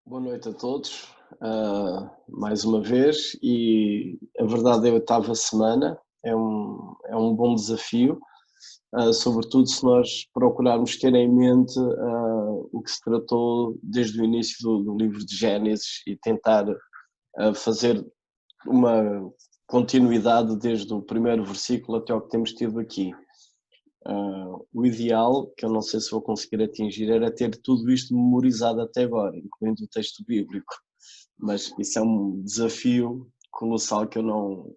Boa noite a todos, mais uma vez, e a verdade é a oitava semana, é um bom desafio, sobretudo se nós procurarmos ter em mente o que se tratou desde o início do livro de Gênesis e tentar fazer uma continuidade desde o primeiro versículo até o que temos tido aqui. O ideal, que eu não sei se vou conseguir atingir, era ter tudo isto memorizado até agora, incluindo o texto bíblico, mas isso é um desafio colossal que eu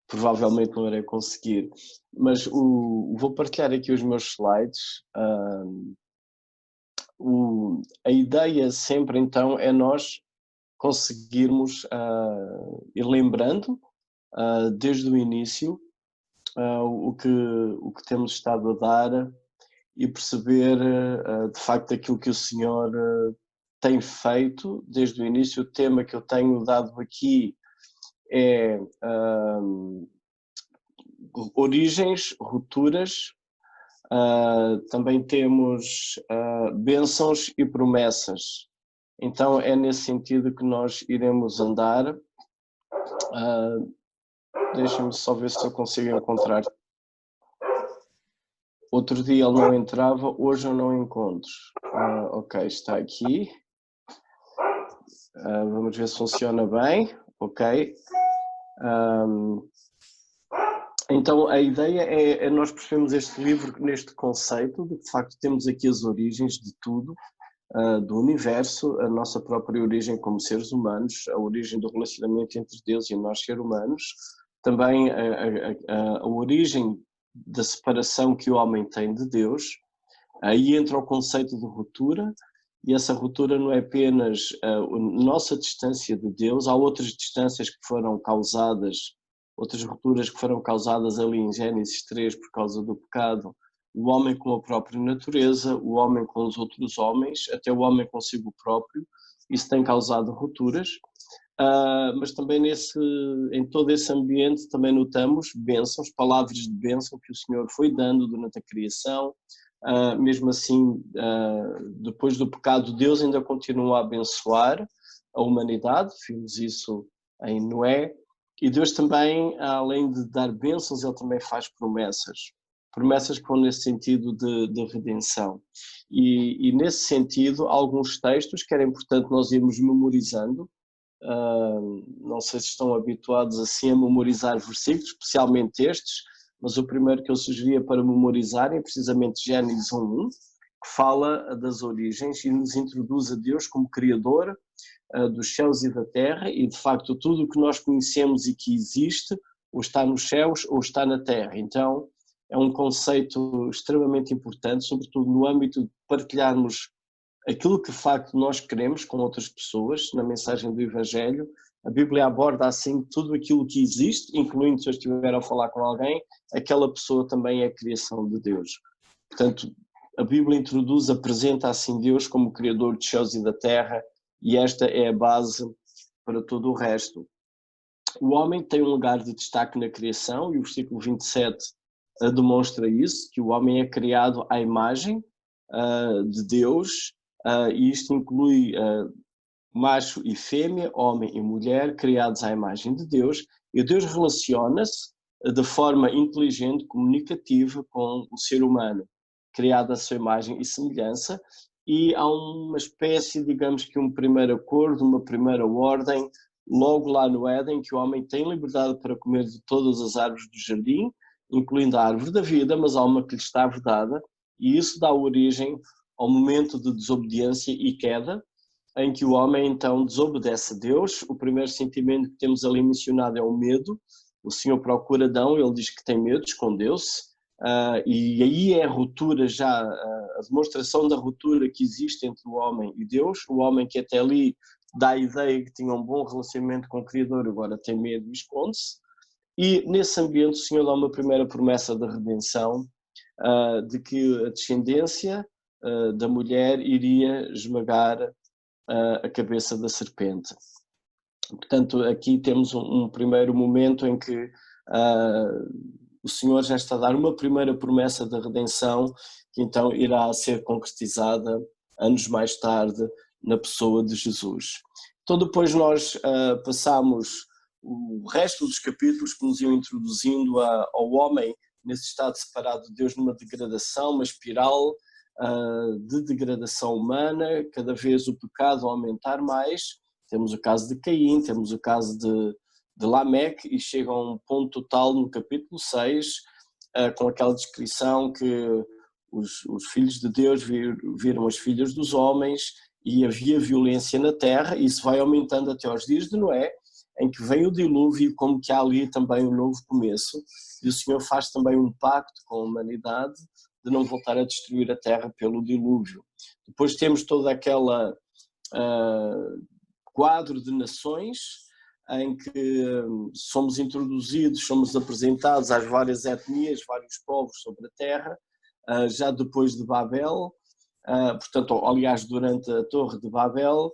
provavelmente não irei conseguir. Mas vou partilhar aqui os meus slides. A ideia sempre então é nós conseguirmos ir lembrando desde o início o que temos estado a dar e perceber de facto aquilo que o Senhor tem feito desde o início. O tema que eu tenho dado aqui é origens, rupturas, também temos bênçãos e promessas. Então é nesse sentido que nós iremos andar. Deixem-me só ver se eu consigo encontrar. Outro dia ele não entrava, hoje eu não encontro. Ok, está aqui. Vamos ver se funciona bem. Ok. Então a ideia é nós percebemos este livro neste conceito de que de facto temos aqui as origens de tudo, do universo, a nossa própria origem como seres humanos, a origem do relacionamento entre Deus e nós seres humanos, também a origem da separação que o homem tem de Deus. Aí entra o conceito de ruptura, e essa ruptura não é apenas a nossa distância de Deus, há outras distâncias que foram causadas, outras rupturas que foram causadas ali em Gênesis 3 por causa do pecado, o homem com a própria natureza, o homem com os outros homens, até o homem consigo próprio, isso tem causado rupturas. Mas também em todo esse ambiente também notamos bênçãos, palavras de bênção que o Senhor foi dando durante a criação. Mesmo assim, depois do pecado, Deus ainda continua a abençoar a humanidade, vimos isso em Noé, e Deus também, além de dar bênçãos, ele também faz promessas que vão nesse sentido de redenção. E nesse sentido, alguns textos que era importante nós irmos memorizando. Não sei se estão habituados assim a memorizar versículos, especialmente estes, mas o primeiro que eu sugeria para memorizarem é precisamente Gênesis 1:1, que fala das origens e nos introduz a Deus como Criador dos céus e da terra, e de facto tudo o que nós conhecemos e que existe ou está nos céus ou está na terra. Então é um conceito extremamente importante, sobretudo no âmbito de partilharmos aquilo que de facto nós queremos com outras pessoas. Na mensagem do Evangelho, a Bíblia aborda assim tudo aquilo que existe, incluindo se eu estiver a falar com alguém, aquela pessoa também é a criação de Deus. Portanto, a Bíblia apresenta assim Deus como Criador dos céus e da terra, e esta é a base para todo o resto. O homem tem um lugar de destaque na criação, e o versículo 27 demonstra isso, que o homem é criado à imagem de Deus, e isto inclui macho e fêmea, homem e mulher, criados à imagem de Deus, e Deus relaciona-se de forma inteligente, comunicativa com o ser humano, criado à sua imagem e semelhança, e há uma espécie, digamos que um primeiro acordo, uma primeira ordem, logo lá no Éden, que o homem tem liberdade para comer de todas as árvores do jardim, incluindo a árvore da vida, mas há uma que lhe está vedada, e isso dá origem ao momento de desobediência e queda, em que o homem então desobedece a Deus. O primeiro sentimento que temos ali mencionado é o medo. O Senhor procura Adão, ele diz que tem medo, escondeu-se, e aí é a ruptura já, a demonstração da ruptura que existe entre o homem e Deus. O homem que até ali dá a ideia que tinha um bom relacionamento com o Criador, agora tem medo e esconde-se. E nesse ambiente o Senhor dá uma primeira promessa da redenção, de que a descendência da mulher iria esmagar a cabeça da serpente. Portanto, aqui temos um primeiro momento em que o Senhor já está a dar uma primeira promessa da redenção, que então irá ser concretizada anos mais tarde na pessoa de Jesus. Então depois nós passamos o resto dos capítulos que nos iam introduzindo ao homem nesse estado separado de Deus, numa degradação, uma espiral de degradação humana, cada vez o pecado a aumentar mais. Temos o caso de Caim, temos o caso de Lameque, e chega a um ponto total no capítulo 6, com aquela descrição que os filhos de Deus viram as filhas dos homens e havia violência na terra, e isso vai aumentando até aos dias de Noé, em que vem o dilúvio, como que há ali também um novo começo, e o Senhor faz também um pacto com a humanidade de não voltar a destruir a terra pelo dilúvio. Depois temos toda aquela quadro de nações em que somos introduzidos, somos apresentados às várias etnias, vários povos sobre a terra, já depois de Babel, portanto, aliás, durante a Torre de Babel,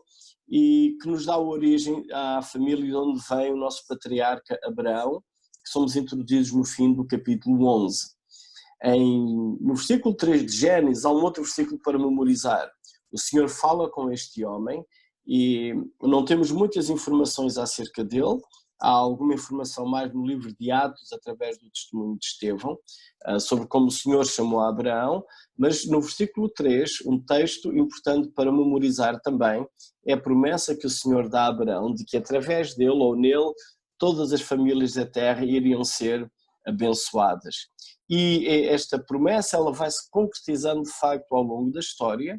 e que nos dá origem à família de onde vem o nosso patriarca Abraão, que somos introduzidos no fim do capítulo 11. No versículo 3 de Gênesis, há um outro versículo para memorizar. O Senhor fala com este homem e não temos muitas informações acerca dele. Há alguma informação mais no livro de Atos, através do testemunho de Estevão, sobre como o Senhor chamou a Abraão, mas no versículo 3, um texto importante para memorizar também, é a promessa que o Senhor dá a Abraão, de que através dele ou nele, todas as famílias da terra iriam ser abençoadas. E esta promessa ela vai se concretizando de facto ao longo da história.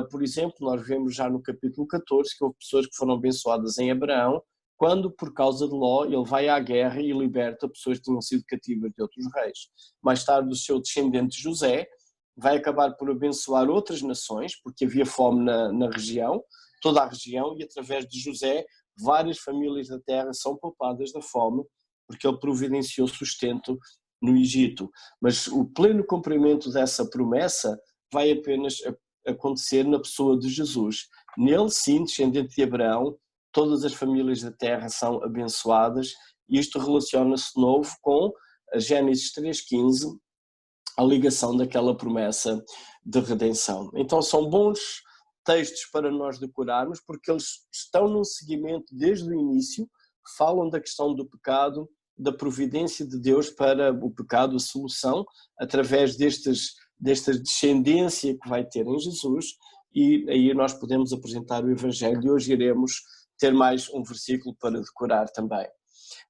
Por exemplo, nós vemos já no capítulo 14 que houve pessoas que foram abençoadas em Abraão, quando por causa de Ló ele vai à guerra e liberta pessoas que tinham sido cativas de outros reis. Mais tarde o seu descendente José vai acabar por abençoar outras nações, porque havia fome na região, toda a região, e através de José várias famílias da terra são poupadas da fome, porque ele providenciou sustento no Egito. Mas o pleno cumprimento dessa promessa vai apenas acontecer na pessoa de Jesus. Nele, sim, descendente de Abraão, todas as famílias da terra são abençoadas, e isto relaciona-se de novo com a Gênesis 3,15, a ligação daquela promessa de redenção. Então são bons textos para nós decorarmos, porque eles estão num seguimento desde o início, falam da questão do pecado, da providência de Deus para o pecado, a solução, através desta descendência que vai ter em Jesus, e aí nós podemos apresentar o Evangelho, e hoje iremos ter mais um versículo para decorar também.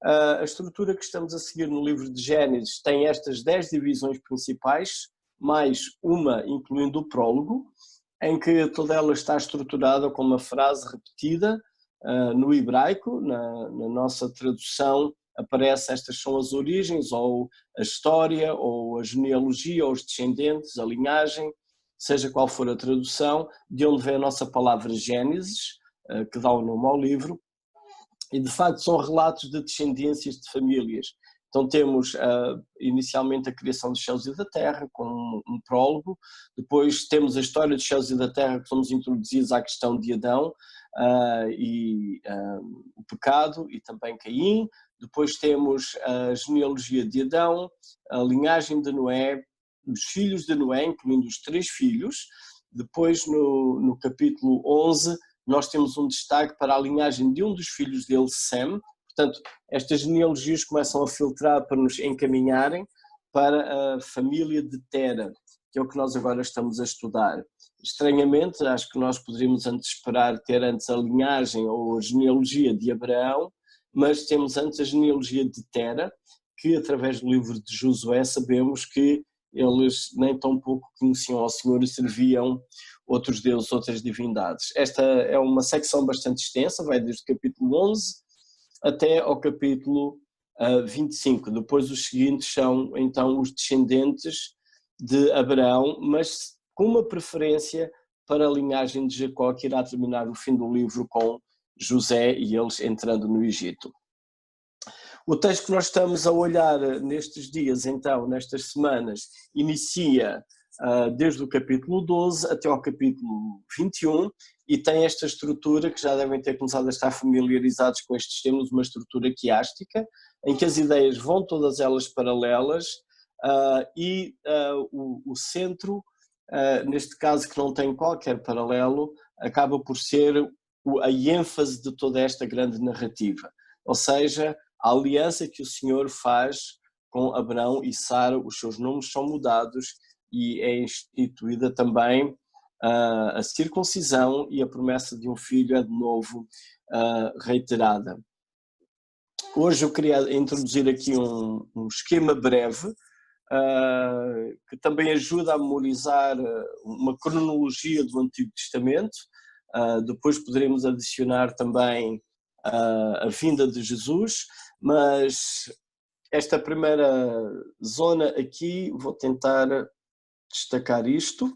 A estrutura que estamos a seguir no livro de Gênesis tem estas 10 divisões principais, mais uma incluindo o prólogo, em que toda ela está estruturada com uma frase repetida no hebraico. Na nossa tradução aparece: estas são as origens, ou a história, ou a genealogia, ou os descendentes, a linhagem, seja qual for a tradução, de onde vem a nossa palavra Gênesis, que dá o nome ao livro, e de facto são relatos de descendências de famílias. Então temos inicialmente a criação dos céus e da terra, com um prólogo, depois temos a história dos céus e da terra, que somos introduzidos à questão de Adão e o pecado, e também Caim. Depois temos a genealogia de Adão, a linhagem de Noé, os filhos de Noé, incluindo os 3 filhos. Depois no capítulo 11 nós temos um destaque para a linhagem de um dos filhos dele, Sem. Portanto, estas genealogias começam a filtrar para nos encaminharem para a família de Tera, que é o que nós agora estamos a estudar. Estranhamente, acho que nós poderíamos antes esperar ter antes a linhagem ou a genealogia de Abraão, mas temos antes a genealogia de Tera, que através do livro de Josué sabemos que eles nem tão pouco conheciam ao Senhor e serviam outros deuses, outras divindades. Esta é uma secção bastante extensa, vai desde o capítulo 11 até ao capítulo 25. Depois os seguintes são então os descendentes de Abraão, mas com uma preferência para a linhagem de Jacó, que irá terminar o fim do livro com José e eles entrando no Egito. O texto que nós estamos a olhar nestes dias, então, nestas semanas, inicia desde o capítulo 12 até ao capítulo 21, e tem esta estrutura que já devem ter começado a estar familiarizados com estes temas, uma estrutura quiástica, em que as ideias vão todas elas paralelas, e o centro neste caso que não tem qualquer paralelo, acaba por ser a ênfase de toda esta grande narrativa. Ou seja, a aliança que o Senhor faz com Abraão e Sara, os seus nomes são mudados e é instituída também a circuncisão, e a promessa de um filho é de novo reiterada. Hoje eu queria introduzir aqui um esquema breve que também ajuda a memorizar uma cronologia do Antigo Testamento. Depois poderemos adicionar também a vinda de Jesus, mas esta primeira zona aqui, vou tentar destacar isto.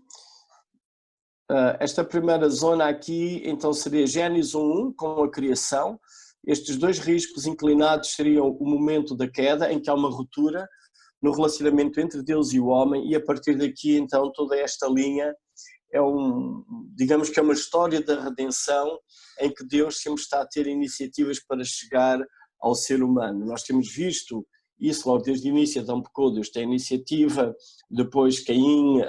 Esta primeira zona aqui, então, seria Gênesis 1, com a criação. Estes dois riscos inclinados seriam o momento da queda, em que há uma ruptura no relacionamento entre Deus e o homem, e a partir daqui, então, toda esta linha é digamos que é uma história da redenção, em que Deus sempre está a ter iniciativas para chegar ao ser humano. Nós temos visto isso logo desde o início. Adão pecou, Deus tem iniciativa, depois Caim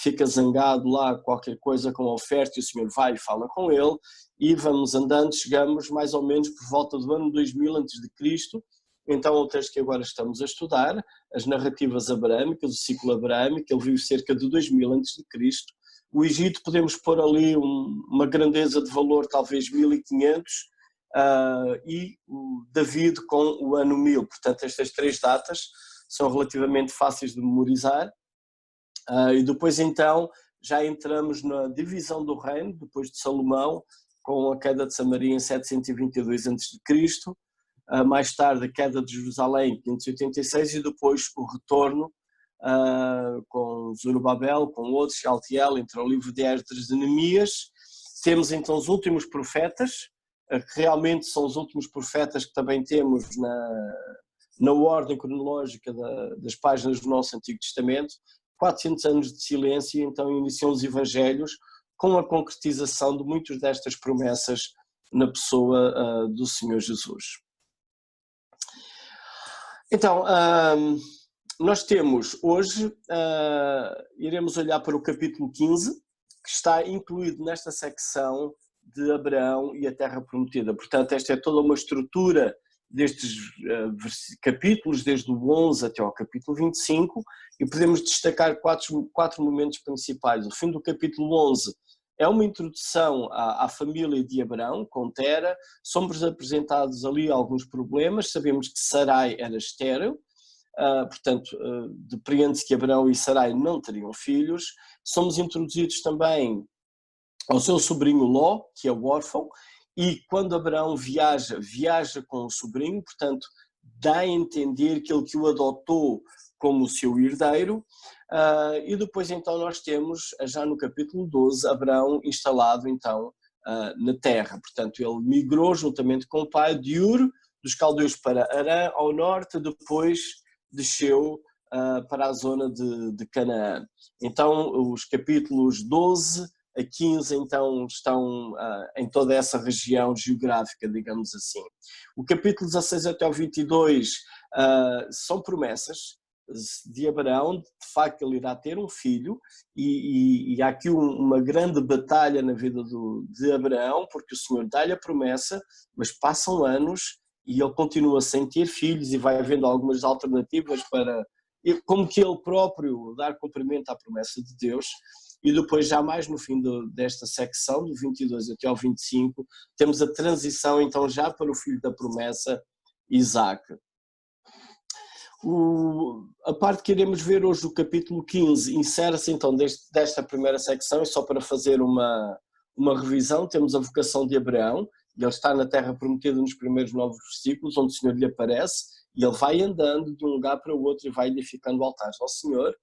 fica zangado lá, qualquer coisa com a oferta, e o Senhor vai e fala com ele, e vamos andando, chegamos mais ou menos por volta do ano 2000 a.C., então o texto que agora estamos a estudar, as narrativas abraâmicas, o ciclo abraâmico, ele vive cerca de 2000 a.C., o Egito podemos pôr ali uma grandeza de valor talvez 1500, e o David com o ano 1000, portanto estas três datas são relativamente fáceis de memorizar. E depois então já entramos na divisão do reino, depois de Salomão, com a queda de Samaria em 722 a.C., mais tarde a queda de Jerusalém em 586, e depois o retorno com Zorobabel, com outros, Saltiel, entre o livro de Esdras e Neemias. Temos então os últimos profetas, que realmente são os últimos profetas que também temos na ordem cronológica das páginas do nosso Antigo Testamento. 400 anos de silêncio, e então iniciam os evangelhos com a concretização de muitas destas promessas na pessoa do Senhor Jesus. Então, nós temos hoje, iremos olhar para o capítulo 15, que está incluído nesta secção de Abraão e a Terra Prometida. Portanto, esta é toda uma estrutura destes capítulos, desde o 11 até ao capítulo 25, e podemos destacar quatro momentos principais. O fim do capítulo 11 é uma introdução à família de Abraão, com Tera. Somos apresentados ali alguns problemas. Sabemos que Sarai era estéril, portanto, depreende-se que Abraão e Sarai não teriam filhos. Somos introduzidos também ao seu sobrinho Ló, que é o órfão, e quando Abraão viaja com o sobrinho, portanto, dá a entender que ele que o adotou como o seu herdeiro. E depois então nós temos, já no capítulo 12, Abraão instalado então na terra. Portanto, ele migrou juntamente com o pai de Ur, dos caldeus para Arã, ao norte, depois desceu para a zona de Canaã. Então, os capítulos 12 a 15 então estão em toda essa região geográfica, digamos assim. O capítulo 16 até o 22 são promessas de Abraão. De facto ele irá ter um filho, e há aqui uma grande batalha na vida de Abraão, porque o Senhor dá-lhe a promessa, mas passam anos e ele continua sem ter filhos, e vai havendo algumas alternativas para, como que ele próprio, dar cumprimento à promessa de Deus. E depois, já mais no fim desta secção, do 22 até ao 25, temos a transição então já para o filho da promessa, Isaac. A parte que iremos ver hoje do capítulo 15 insere-se então desta primeira secção, e só para fazer uma revisão, temos a vocação de Abraão. Ele está na terra prometida nos primeiros 9 versículos, onde o Senhor lhe aparece, e ele vai andando de um lugar para o outro e vai edificando altares ao Senhor.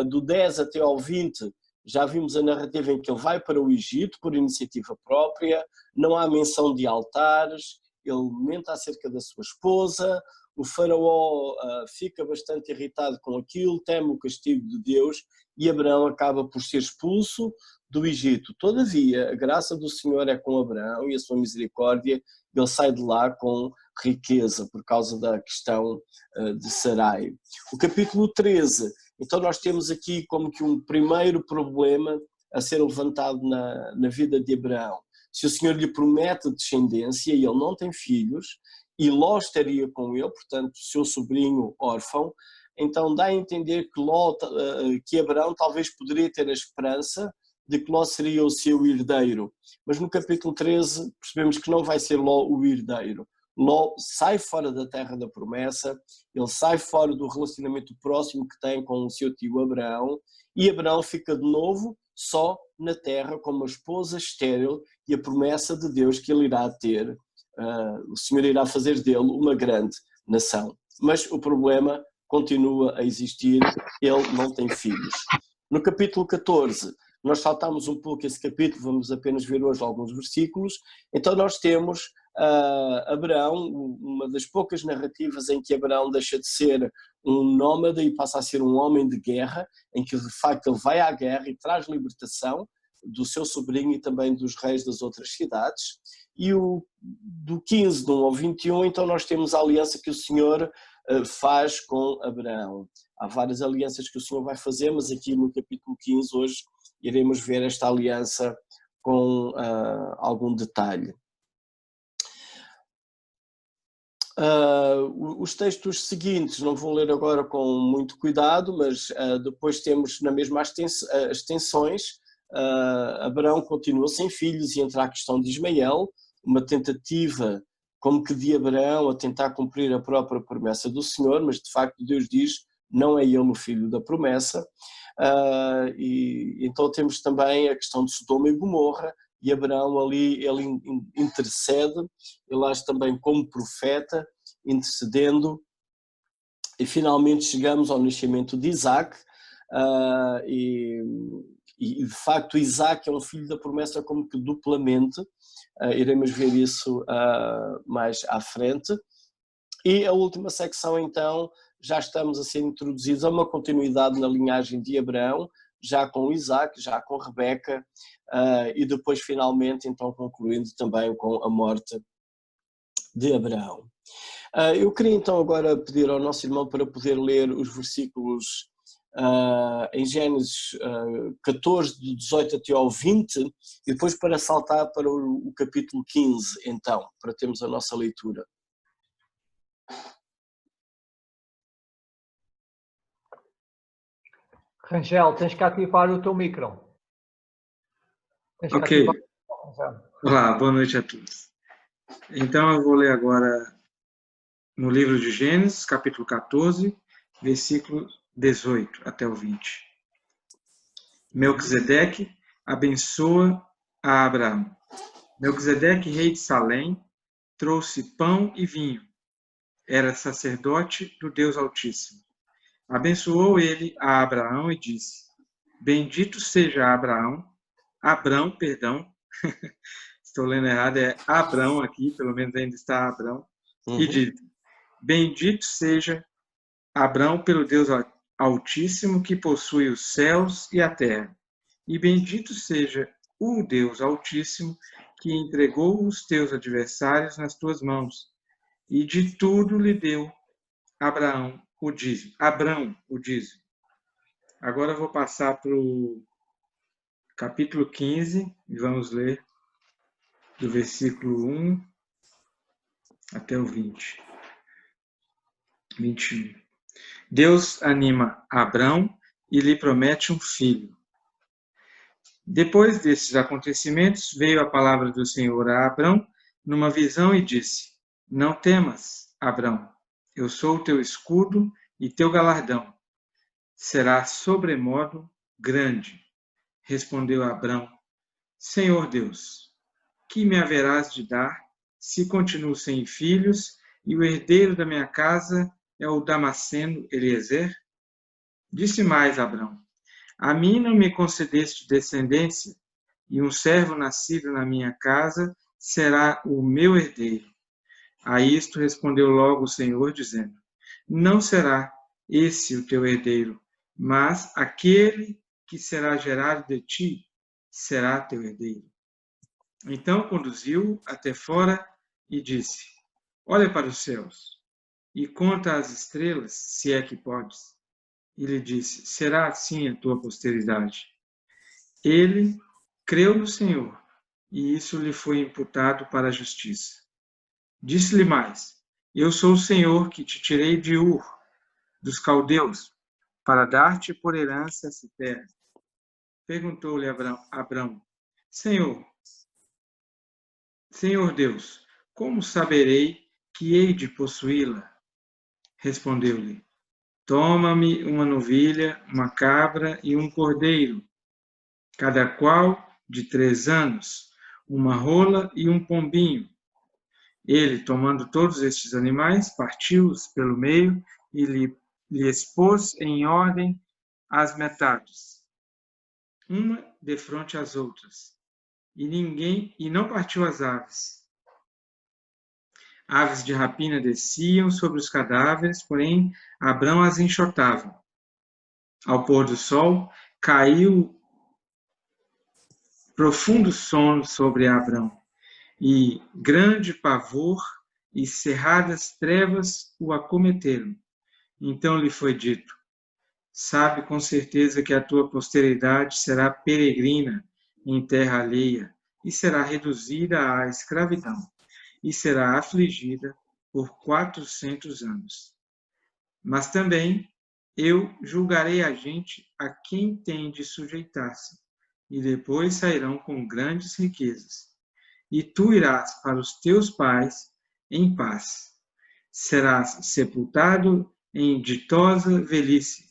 Do 10 até ao 20, já vimos a narrativa em que ele vai para o Egito por iniciativa própria, não há menção de altares, ele comenta acerca da sua esposa. O faraó fica bastante irritado com aquilo, teme o castigo de Deus, e Abraão acaba por ser expulso do Egito. Todavia, a graça do Senhor é com Abraão, e a sua misericórdia, ele sai de lá com riqueza, por causa da questão de Sarai. O capítulo 13 Então nós temos aqui como que um primeiro problema a ser levantado na vida de Abraão. Se o Senhor lhe promete descendência e ele não tem filhos, e Ló estaria com ele, portanto, seu sobrinho órfão, então dá a entender que Abraão talvez poderia ter a esperança de que Ló seria o seu herdeiro. Mas no capítulo 13 percebemos que não vai ser Ló o herdeiro. Ló sai fora da terra da promessa, ele sai fora do relacionamento próximo que tem com o seu tio Abraão, e Abraão fica de novo só na terra com uma esposa estéril e a promessa de Deus que ele irá ter. O Senhor irá fazer dele uma grande nação. Mas o problema continua a existir, ele não tem filhos. No capítulo 14, nós saltamos um pouco esse capítulo, vamos apenas ver hoje alguns versículos. Então nós temos Abraão, uma das poucas narrativas em que Abraão deixa de ser um nómada e passa a ser um homem de guerra, em que de facto ele vai à guerra e traz libertação do seu sobrinho e também dos reis das outras cidades. E do 15, do 1 ao 21, então nós temos a aliança que o Senhor faz com Abraão. Há várias alianças que o Senhor vai fazer, mas aqui no capítulo 15 hoje iremos ver esta aliança com algum detalhe. Os textos seguintes não vou ler agora com muito cuidado, mas depois temos na mesma as tensões. Abraão continua sem filhos e entra a questão de Ismael, uma tentativa como que de Abraão a tentar cumprir a própria promessa do Senhor, mas de facto Deus diz, não é ele o filho da promessa. E então temos também a questão de Sodoma e Gomorra, e Abraão ali, ele intercede, ele age também como profeta, intercedendo, e finalmente chegamos ao nascimento de Isaac, e de facto Isaac é um filho da promessa como que duplamente, iremos ver isso mais à frente. E a última secção então, já estamos a ser introduzidos a uma continuidade na linhagem de Abraão, já com Isaac, já com Rebeca, e depois finalmente então concluindo também com a morte de Abraão. Eu queria então agora pedir ao nosso irmão para poder ler os versículos em Gênesis 14, do 18 até ao 20, e depois para saltar para o capítulo 15, então, para termos a nossa leitura. Rangel, tens que ativar o teu micro. Ok. Olá, boa noite a todos. Então eu vou ler agora no livro de Gênesis, capítulo 14, versículo 18 até o 20. Melquisedeque abençoa a Abraão. Melquisedeque, rei de Salém, trouxe pão e vinho. Era sacerdote do Deus Altíssimo. Abençoou ele a Abraão e disse: Bendito seja Abrão, estou lendo errado, é Abrão aqui, pelo menos ainda está Abrão, e diz: Bendito seja Abrão pelo Deus Altíssimo que possui os céus e a terra, e bendito seja o Deus Altíssimo que entregou os teus adversários nas tuas mãos, e de tudo lhe deu Abrão o dízimo. Agora eu vou passar para o capítulo 15 e vamos ler do versículo 1 até o 21. Deus anima Abrão e lhe promete um filho. Depois desses acontecimentos, veio a palavra do Senhor a Abrão numa visão e disse: Não temas, Abrão, eu sou o teu escudo e teu galardão. Será sobremodo grande. Respondeu Abrão: Senhor Deus, que me haverás de dar se continuo sem filhos e o herdeiro da minha casa é o Damasceno Eliezer? Disse mais Abrão: A mim não me concedeste descendência, e um servo nascido na minha casa será o meu herdeiro. A isto respondeu logo o Senhor, dizendo: Não será esse o teu herdeiro, mas aquele que será gerado de ti será teu herdeiro. Então conduziu até fora e disse: Olha para os céus e conta as estrelas, se é que podes. e lhe disse: será assim a tua posteridade. Ele creu no Senhor, e isso lhe foi imputado para a justiça. Disse-lhe mais: eu sou o Senhor que te tirei de Ur, dos caldeus, para dar-te por herança essa terra. Perguntou-lhe Abrão: Senhor Deus, como saberei que hei de possuí-la? Respondeu-lhe: toma-me uma novilha, uma cabra e um cordeiro, cada qual de 3 anos, uma rola e um pombinho. Ele, tomando todos estes animais, partiu-os pelo meio e lhe expôs em ordem as metades, uma defronte às outras, e não partiu as aves. Aves de rapina desciam sobre os cadáveres, porém Abrão as enxotava. Ao pôr do sol, caiu profundo sono sobre Abrão, e grande pavor e cerradas trevas o acometeram. Então lhe foi dito: sabe com certeza que a tua posteridade será peregrina em terra alheia e será reduzida à escravidão e será afligida por 400 anos. Mas também eu julgarei a gente a quem tem de sujeitar-se, e depois sairão com grandes riquezas. E tu irás para os teus pais em paz. Serás sepultado em ditosa velhice.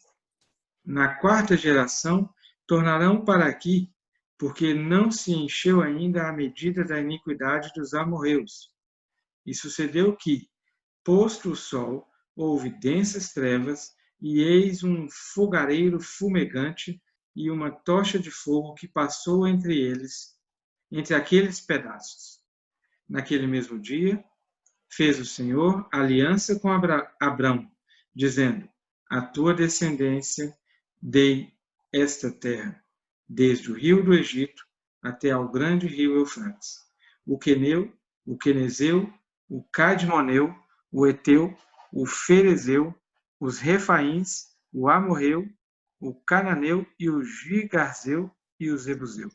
Na 4ª geração tornarão para aqui, porque não se encheu ainda a medida da iniquidade dos amorreus. E sucedeu que, posto o sol, houve densas trevas, e eis um fogareiro fumegante e uma tocha de fogo que passou entre aqueles pedaços. Naquele mesmo dia, fez o Senhor aliança com Abrão, dizendo: a tua descendência dei esta terra, desde o rio do Egito até ao grande rio Eufrates, o Queneu, o Quenezeu, o Cadmoneu, o Eteu, o Ferezeu, os Refaíns, o Amorreu, o Cananeu e o Gigarzeu e o Zebuseu.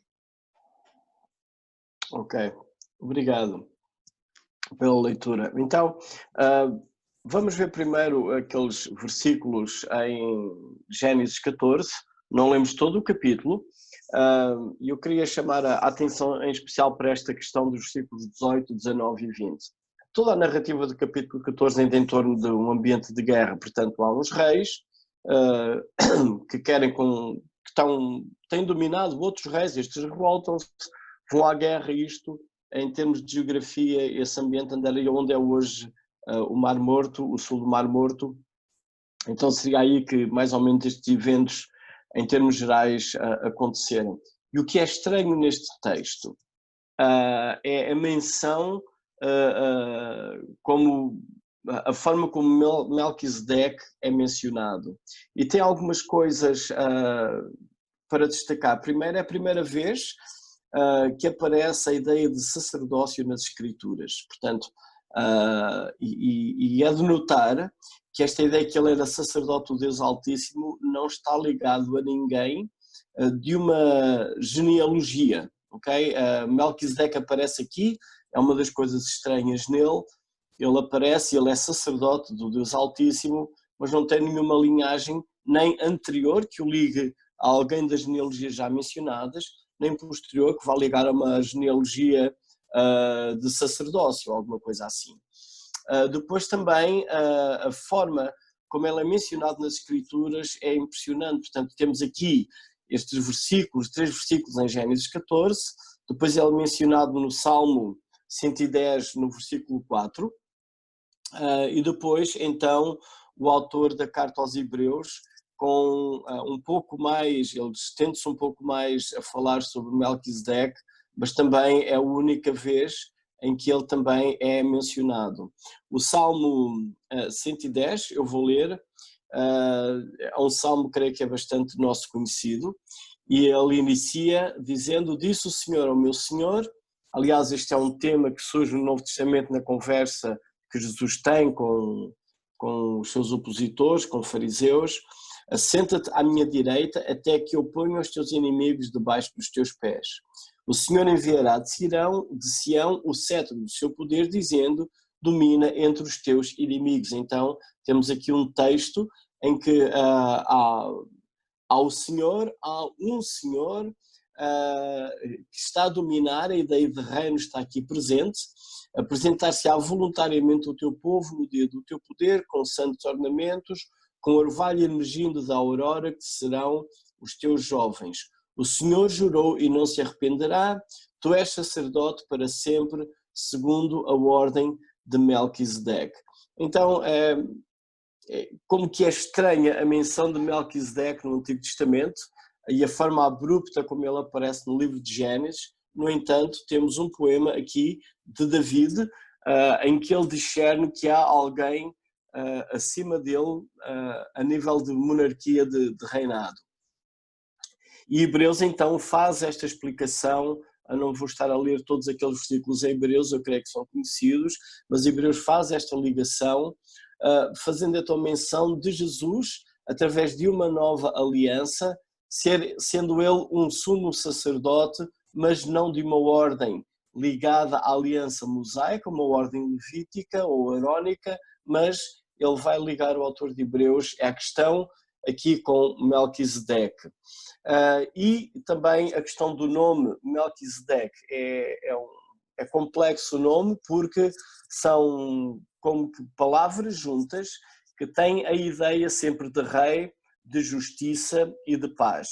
Ok, obrigado pela leitura. Então, vamos ver primeiro aqueles versículos em Gênesis 14, não lemos todo o capítulo, e eu queria chamar a atenção em especial para esta questão dos versículos 18, 19 e 20. Toda a narrativa do capítulo 14 é em torno de um ambiente de guerra, portanto há uns reis que têm dominado outros reis, estes revoltam-se, vão à guerra, isto em termos de geografia, esse ambiente andaria onde é hoje o Mar Morto, o sul do Mar Morto. Então seria aí que mais ou menos estes eventos, em termos gerais, aconteceram. E o que é estranho neste texto é a menção, como a forma como Melquisedeque é mencionado. E tem algumas coisas para destacar. Primeiro, é a primeira vez que aparece a ideia de sacerdócio nas Escrituras. Portanto, e é de notar que esta ideia que ele era sacerdote do Deus Altíssimo não está ligado a ninguém de uma genealogia. Okay? Melquisedeque aparece aqui, é uma das coisas estranhas nele. Ele aparece, ele é sacerdote do Deus Altíssimo, mas não tem nenhuma linhagem nem anterior que o ligue a alguém das genealogias já mencionadas, nem posterior que vá ligar a uma genealogia de sacerdócio, alguma coisa assim. Depois também a forma como ele é mencionado nas Escrituras é impressionante. Portanto, temos aqui estes versículos, 3 versículos em Gênesis 14, depois ele é mencionado no Salmo 110, no versículo 4, e depois, então, o autor da carta aos Hebreus, com um pouco mais, ele estende-se um pouco mais a falar sobre Melquisedeque, mas também é a única vez em que ele também é mencionado. O Salmo 110, eu vou ler, é um salmo, creio que é bastante nosso conhecido, e ele inicia dizendo: disse o Senhor ao meu Senhor. Aliás, este é um tema que surge no Novo Testamento na conversa que Jesus tem com os seus opositores, com fariseus. Assenta-te à minha direita até que eu ponha os teus inimigos debaixo dos teus pés. O Senhor enviará de Sião o cetro do seu poder, dizendo, domina entre os teus inimigos. Então, temos aqui um texto em que há um Senhor que está a dominar, a ideia de reino está aqui presente, apresentar-se-á voluntariamente o teu povo no dia do teu poder, com santos ornamentos, com orvalho emergindo da aurora, que serão os teus jovens. O Senhor jurou e não se arrependerá, tu és sacerdote para sempre, segundo a ordem de Melquisedeque. Então, como que é estranha a menção de Melquisedeque no Antigo Testamento e a forma abrupta como ele aparece no livro de Gênesis. No entanto, temos um poema aqui de David em que ele discerne que há alguém acima dele a nível de monarquia de reinado. E Hebreus então faz esta explicação. Eu não vou estar a ler todos aqueles versículos em Hebreus, eu creio que são conhecidos, mas Hebreus faz esta ligação, fazendo então menção de Jesus através de uma nova aliança, sendo ele um sumo sacerdote, mas não de uma ordem ligada à aliança mosaica, uma ordem levítica ou arónica, mas ele vai ligar o autor de Hebreus à questão aqui com Melquisedeque. E também a questão do nome Melquisedeque é complexo o nome, porque são como que palavras juntas que têm a ideia sempre de rei, de justiça e de paz.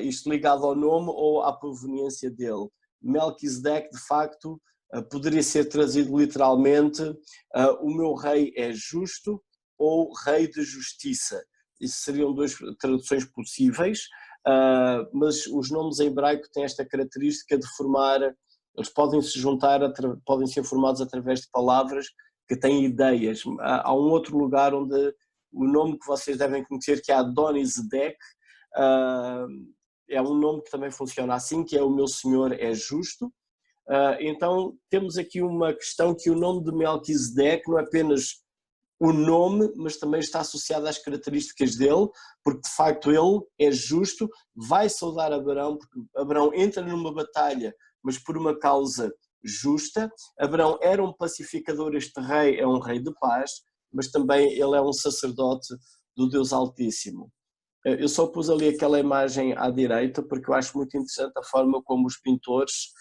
Isto ligado ao nome ou à proveniência dele. Melquisedeque, de facto, poderia ser trazido literalmente o meu rei é justo ou rei de justiça. Isso seriam duas traduções possíveis, mas os nomes em hebraico têm esta característica de formar, eles podem se juntar, podem ser formados através de palavras que têm ideias. Há um outro lugar onde o nome que vocês devem conhecer, que é Adonisedec, é um nome que também funciona assim, que é o meu Senhor é justo. Então temos aqui uma questão que o nome de Melquisedeque não é apenas o nome, mas também está associado às características dele, porque de facto ele é justo, vai saudar Abraão, porque Abraão entra numa batalha, mas por uma causa justa. Abraão era um pacificador, este rei é um rei de paz, mas também ele é um sacerdote do Deus Altíssimo. Eu só pus ali aquela imagem à direita, porque eu acho muito interessante a forma como os pintores,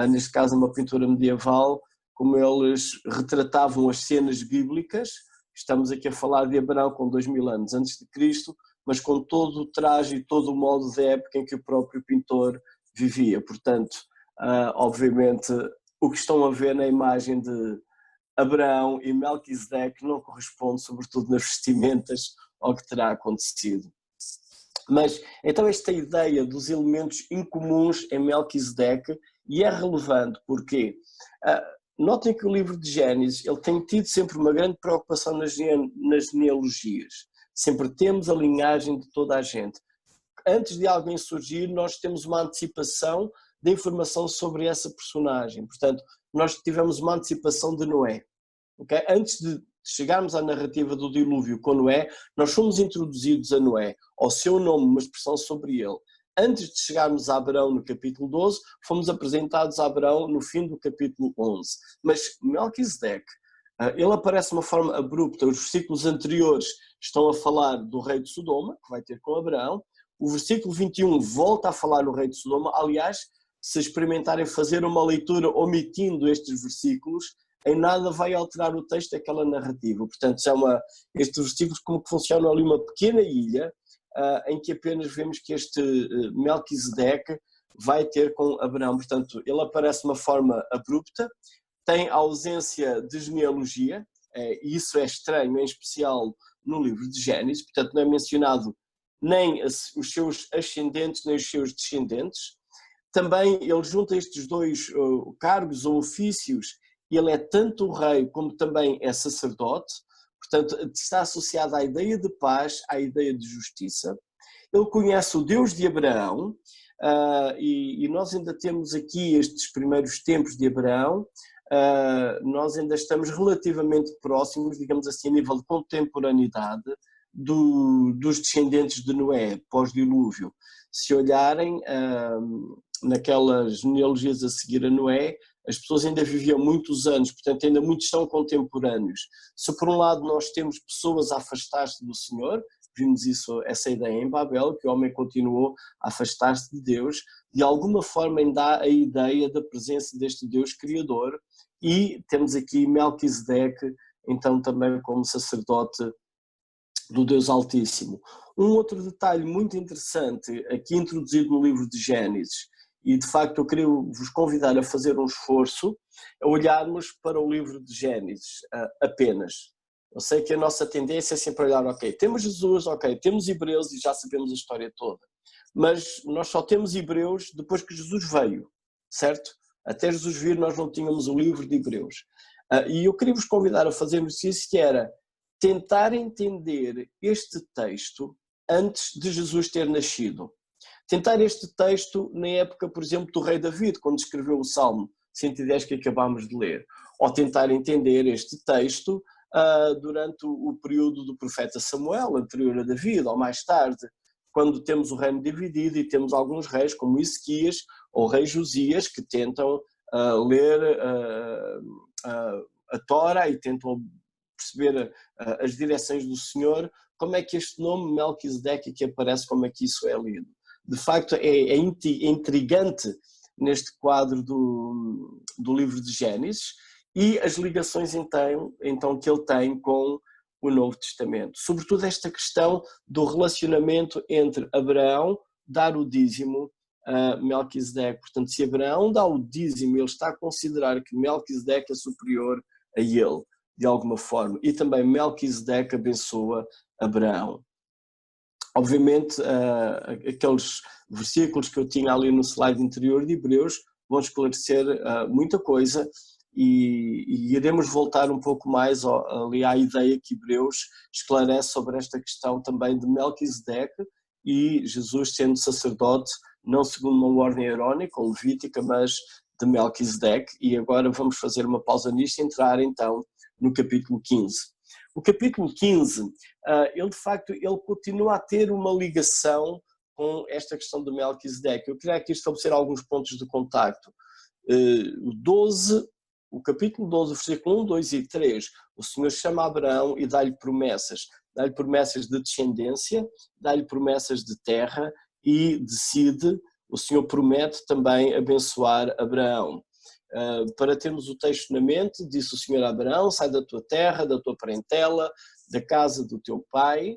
neste caso uma pintura medieval, como eles retratavam as cenas bíblicas. Estamos aqui a falar de Abraão com 2000 anos antes de Cristo, mas com todo o traje e todo o modo da época em que o próprio pintor vivia. Portanto, obviamente, o que estão a ver na imagem de Abraão e Melquisedeque não corresponde, sobretudo nas vestimentas, ao que terá acontecido. Mas, então, esta ideia dos elementos incomuns em Melquisedeque, e é relevante porque... notem que o livro de Gênesis ele tem tido sempre uma grande preocupação nas genealogias. Sempre temos a linhagem de toda a gente. Antes de alguém surgir, nós temos uma antecipação da informação sobre essa personagem. Portanto, nós tivemos uma antecipação de Noé. Okay? Antes de chegarmos à narrativa do dilúvio com Noé, nós fomos introduzidos a Noé, ao seu nome, uma expressão sobre ele. Antes de chegarmos a Abraão no capítulo 12, fomos apresentados a Abraão no fim do capítulo 11. Mas Melquisedeque, ele aparece de uma forma abrupta. Os versículos anteriores estão a falar do rei de Sodoma, que vai ter com Abraão. O versículo 21 volta a falar no rei de Sodoma. Aliás, se experimentarem fazer uma leitura omitindo estes versículos, em nada vai alterar o texto daquela narrativa. Portanto, estes versículos como que funcionam ali uma pequena ilha, em que apenas vemos que este Melquisedeque vai ter com Abraão. Portanto, ele aparece de uma forma abrupta, tem ausência de genealogia, e isso é estranho, em especial no livro de Gênesis. Portanto, não é mencionado nem os seus ascendentes, nem os seus descendentes. Também ele junta estes dois cargos ou ofícios, ele é tanto rei como também é sacerdote. Portanto, está associado à ideia de paz, à ideia de justiça. Ele conhece o Deus de Abraão, e nós ainda temos aqui estes primeiros tempos de Abraão, nós ainda estamos relativamente próximos, digamos assim, a nível de contemporaneidade dos descendentes de Noé, pós-dilúvio. Se olharem naquelas genealogias a seguir a Noé, as pessoas ainda viviam muitos anos, portanto ainda muitos são contemporâneos. Se por um lado nós temos pessoas a afastar-se do Senhor, vimos essa ideia em Babel, que o homem continuou a afastar-se de Deus, de alguma forma ainda há a ideia da presença deste Deus Criador, e temos aqui Melquisedeque, então também como sacerdote do Deus Altíssimo. Um outro detalhe muito interessante, aqui introduzido no livro de Gênesis, e de facto eu queria vos convidar a fazer um esforço, a olharmos para o livro de Gênesis apenas. Eu sei que a nossa tendência é sempre olhar, ok, temos Jesus, ok, temos Hebreus e já sabemos a história toda, mas nós só temos Hebreus depois que Jesus veio, certo? Até Jesus vir nós não tínhamos o livro de Hebreus. E eu queria vos convidar a fazermos isso, que era tentar entender este texto antes de Jesus ter nascido. Tentar este texto na época, por exemplo, do rei David, quando escreveu o Salmo 110 que acabámos de ler. Ou tentar entender este texto durante o período do profeta Samuel, anterior a David, ou mais tarde, quando temos o reino dividido e temos alguns reis, como Ezequias ou o rei Josias, que tentam ler a Tora e tentam perceber as direções do Senhor. Como é que este nome Melquisedeque que aparece, como é que isso é lido? De facto é intrigante neste quadro do livro de Gênesis e as ligações então que ele tem com o Novo Testamento. Sobretudo esta questão do relacionamento entre Abraão dar o dízimo a Melquisedeque. Portanto, se Abraão dá o dízimo, ele está a considerar que Melquisedeque é superior a ele, de alguma forma. E também Melquisedeque abençoa Abraão. Obviamente, aqueles versículos que eu tinha ali no slide interior de Hebreus vão esclarecer muita coisa e iremos voltar um pouco mais ali à ideia que Hebreus esclarece sobre esta questão também de Melquisedeque e Jesus sendo sacerdote, não segundo uma ordem arónica ou levítica, mas de Melquisedeque. E agora vamos fazer uma pausa nisto e entrar então no capítulo 15. O capítulo 15, ele de facto ele continua a ter uma ligação com esta questão do Melquisedeque. Eu queria aqui estabelecer alguns pontos de contacto. O capítulo 12, versículo 1, 2 e 3, o Senhor chama Abraão e dá-lhe promessas de descendência, dá-lhe promessas de terra e decide, o Senhor promete também abençoar Abraão. Para termos o texto na mente, disse o Senhor a Abraão, sai da tua terra, da tua parentela, da casa do teu pai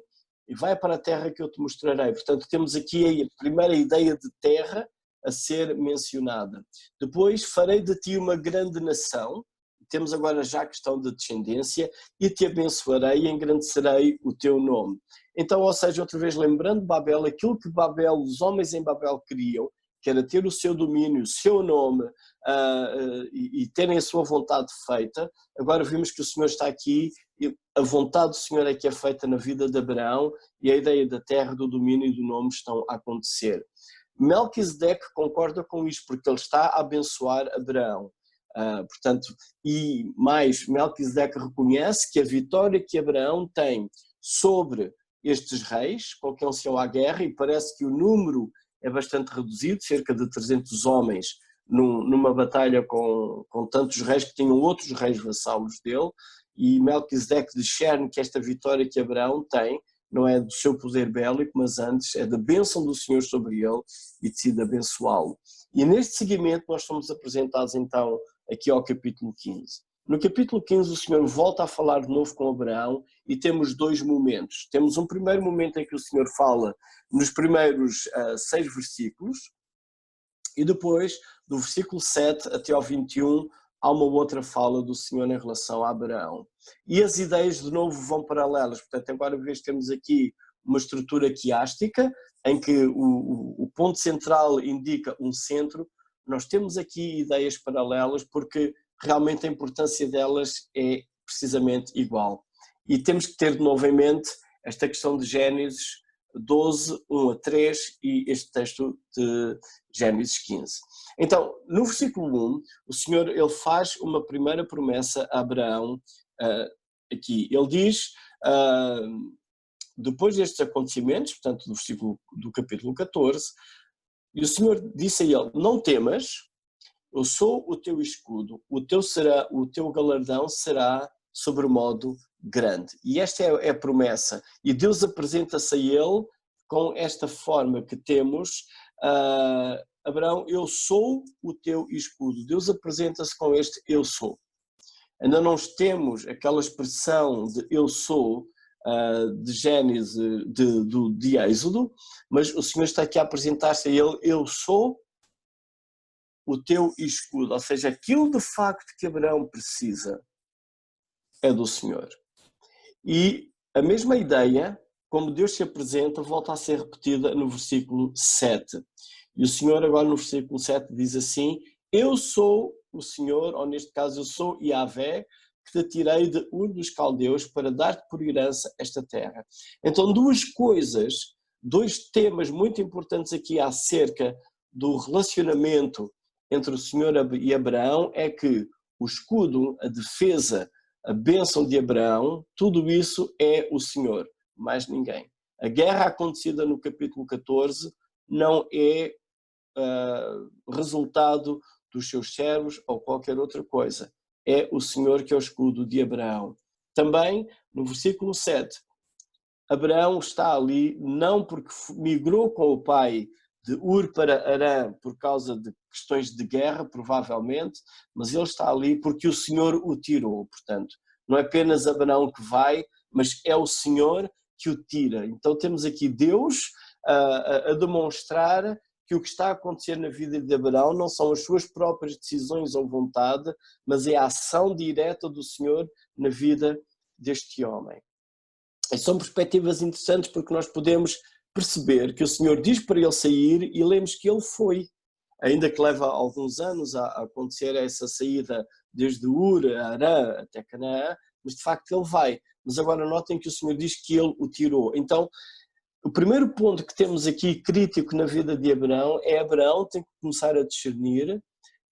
e vai para a terra que eu te mostrarei. Portanto, temos aqui a primeira ideia de terra a ser mencionada. Depois, farei de ti uma grande nação, temos agora já a questão da descendência, e te abençoarei e engrandecerei o teu nome. Então, ou seja, outra vez lembrando Babel, aquilo que Babel, os homens em Babel queriam, que era ter o seu domínio, o seu nome e terem a sua vontade feita. Agora vimos que o Senhor está aqui, e a vontade do Senhor é que é feita na vida de Abraão e a ideia da terra, do domínio e do nome estão a acontecer. Melquisedeque concorda com isto porque ele está a abençoar Abraão. Portanto, e mais, Melquisedeque reconhece que a vitória que Abraão tem sobre estes reis, com quem se iam à guerra, e parece que o número é bastante reduzido, cerca de 300 homens numa batalha com tantos reis que tinham outros reis vassalos dele, e Melquisedeque discerne que esta vitória que Abraão tem não é do seu poder bélico, mas antes é da bênção do Senhor sobre ele e decide abençoá-lo. E neste seguimento nós somos apresentados então aqui ao capítulo 15. No capítulo 15 o Senhor volta a falar de novo com Abraão e temos dois momentos. Temos um primeiro momento em que o Senhor fala nos primeiros 6 versículos e depois do versículo 7 até ao 21 há uma outra fala do Senhor em relação a Abraão. E as ideias de novo vão paralelas, portanto agora temos aqui uma estrutura quiástica em que o ponto central indica um centro. Nós temos aqui ideias paralelas porque realmente a importância delas é precisamente igual. E temos que ter de novo em mente esta questão de Gênesis 12, 1 a 3 e este texto de Gênesis 15. Então, no versículo 1, o Senhor ele faz uma primeira promessa a Abraão aqui. Ele diz depois destes acontecimentos, portanto do versículo do capítulo 14, e o Senhor disse a ele: não temas, eu sou o teu escudo, o teu galardão será sobremodo grande. E esta é a promessa. E Deus apresenta-se a ele com esta forma que temos, Abraão, eu sou o teu escudo. Deus apresenta-se com este eu sou. Ainda não temos aquela expressão de eu sou, de Gênesis, de Êxodo, mas o Senhor está aqui a apresentar-se a ele, eu sou o teu escudo, ou seja, aquilo de facto que Abraão precisa é do Senhor. E a mesma ideia, como Deus se apresenta, volta a ser repetida no versículo 7. E o Senhor agora no versículo 7 diz assim: eu sou o Senhor, ou neste caso eu sou Yahvé, que te tirei de Ur dos Caldeus para dar-te por herança esta terra. Então duas coisas, dois temas muito importantes aqui acerca do relacionamento entre o Senhor e Abraão é que o escudo, a defesa, a bênção de Abraão, tudo isso é o Senhor, mais ninguém. A guerra acontecida no capítulo 14 não é resultado dos seus servos ou qualquer outra coisa. É o Senhor que é o escudo de Abraão. Também, no versículo 7, Abraão está ali não porque migrou com o pai de Ur para Harã por causa de questões de guerra, provavelmente, mas ele está ali porque o Senhor o tirou. Portanto, não é apenas Abraão que vai, mas é o Senhor que o tira. Então temos aqui Deus a demonstrar que o que está a acontecer na vida de Abraão não são as suas próprias decisões ou vontade, mas é a ação direta do Senhor na vida deste homem. E são perspectivas interessantes porque nós podemos perceber que o Senhor diz para ele sair e lemos que ele foi, ainda que leva alguns anos a acontecer essa saída desde Ur, Harã até Canaã, mas de facto ele vai. Mas agora notem que o Senhor diz que ele o tirou. Então, o primeiro ponto que temos aqui crítico na vida de Abraão é Abraão tem que começar a discernir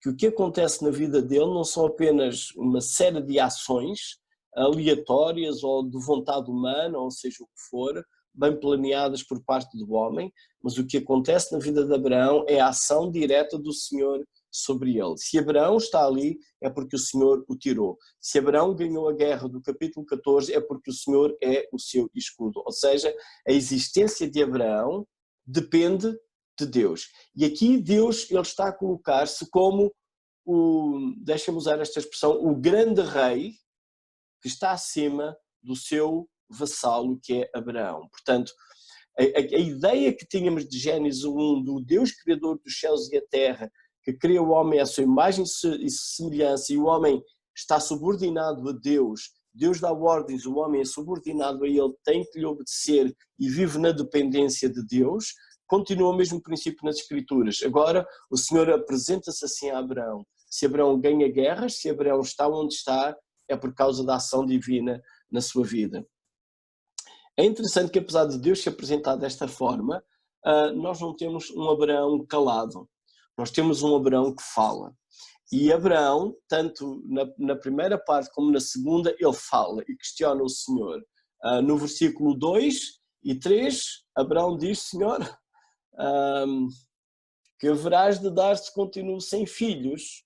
que o que acontece na vida dele não são apenas uma série de ações aleatórias ou de vontade humana, ou seja o que for, bem planeadas por parte do homem, mas o que acontece na vida de Abraão é a ação direta do Senhor sobre ele. Se Abraão está ali, é porque o Senhor o tirou. Se Abraão ganhou a guerra do capítulo 14, é porque o Senhor é o seu escudo. Ou seja, a existência de Abraão depende de Deus. E aqui Deus ele está a colocar-se como deixa-me usar esta expressão, o grande rei que está acima do seu vassalo, que é Abraão. Portanto, a ideia que tínhamos de Gênesis 1, do Deus criador dos céus e a terra, que cria o homem à sua imagem e semelhança, e o homem está subordinado a Deus, Deus dá ordens, o homem é subordinado a ele, tem que lhe obedecer e vive na dependência de Deus, continua o mesmo princípio nas Escrituras. Agora, o Senhor apresenta-se assim a Abraão. Se Abraão ganha guerras, se Abraão está onde está, é por causa da ação divina na sua vida. É interessante que, apesar de Deus se apresentar desta forma, nós não temos um Abraão calado. Nós temos um Abraão que fala. E Abraão, tanto na primeira parte como na segunda, ele fala e questiona o Senhor. No versículo 2 e 3, Abraão diz: Senhor, que haverás de dar se continuo sem filhos,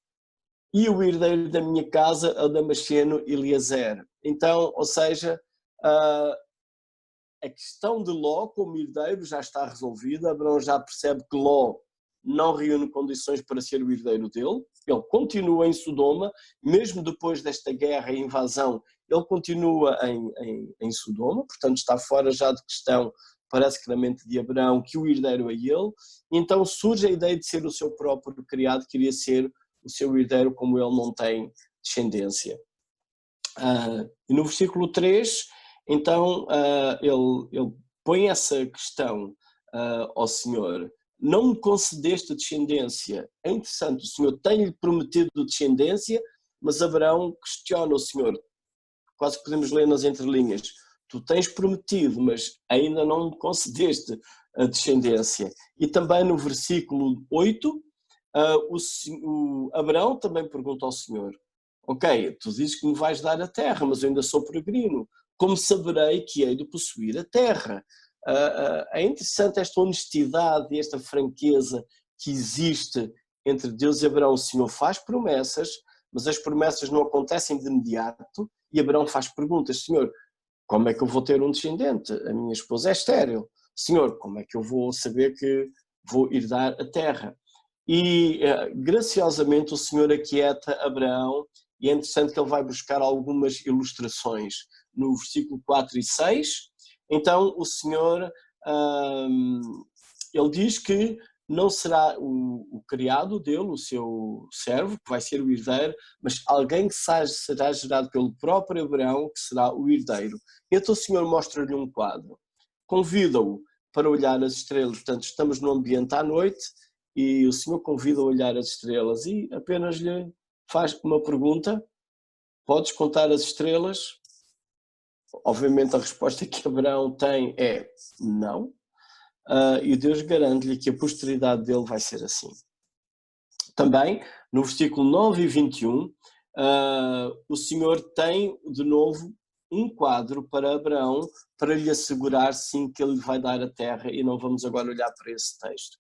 e o herdeiro da minha casa é o Damasceno Eliezer. Então, ou seja, a questão de Ló como herdeiro já está resolvida. Abraão já percebe que Ló não reúne condições para ser o herdeiro dele. Ele continua em Sodoma, mesmo depois desta guerra e invasão, ele continua em Sodoma, portanto está fora já de questão, parece que na mente de Abraão, que o herdeiro é ele. Então surge a ideia de ser o seu próprio criado, queria ser o seu herdeiro, como ele não tem descendência. E no versículo 3, então ele põe essa questão ao Senhor: não me concedeste descendência. É interessante, o Senhor tem-lhe prometido descendência, mas Abraão questiona o Senhor, quase podemos ler nas entrelinhas: tu tens prometido, mas ainda não me concedeste a descendência. E também no versículo 8, o Abraão também pergunta ao Senhor: ok, tu dizes que me vais dar a terra, mas eu ainda sou peregrino, como saberei que hei de possuir a terra? É interessante esta honestidade e esta franqueza que existe entre Deus e Abraão. O Senhor faz promessas, mas as promessas não acontecem de imediato, e Abraão faz perguntas: Senhor, como é que eu vou ter um descendente? A minha esposa é estéril. Senhor, como é que eu vou saber que vou herdar a terra? E graciosamente o Senhor aquieta Abraão, e é interessante que ele vai buscar algumas ilustrações no versículo 4 e 6. Então o Senhor, ele diz que não será o criado dele, o seu servo, que vai ser o herdeiro, mas alguém que será gerado pelo próprio Abraão, que será o herdeiro. Então o Senhor mostra-lhe um quadro, convida-o para olhar as estrelas. Portanto, estamos no ambiente à noite e o Senhor convida a olhar as estrelas e apenas lhe faz uma pergunta: podes contar as estrelas? Obviamente a resposta que Abraão tem é não. E Deus garante-lhe que a posteridade dele vai ser assim. Também, no versículo 9 e 21, o Senhor tem de novo um quadro para Abraão, para lhe assegurar sim que ele vai dar a terra, e não vamos agora olhar para esse texto.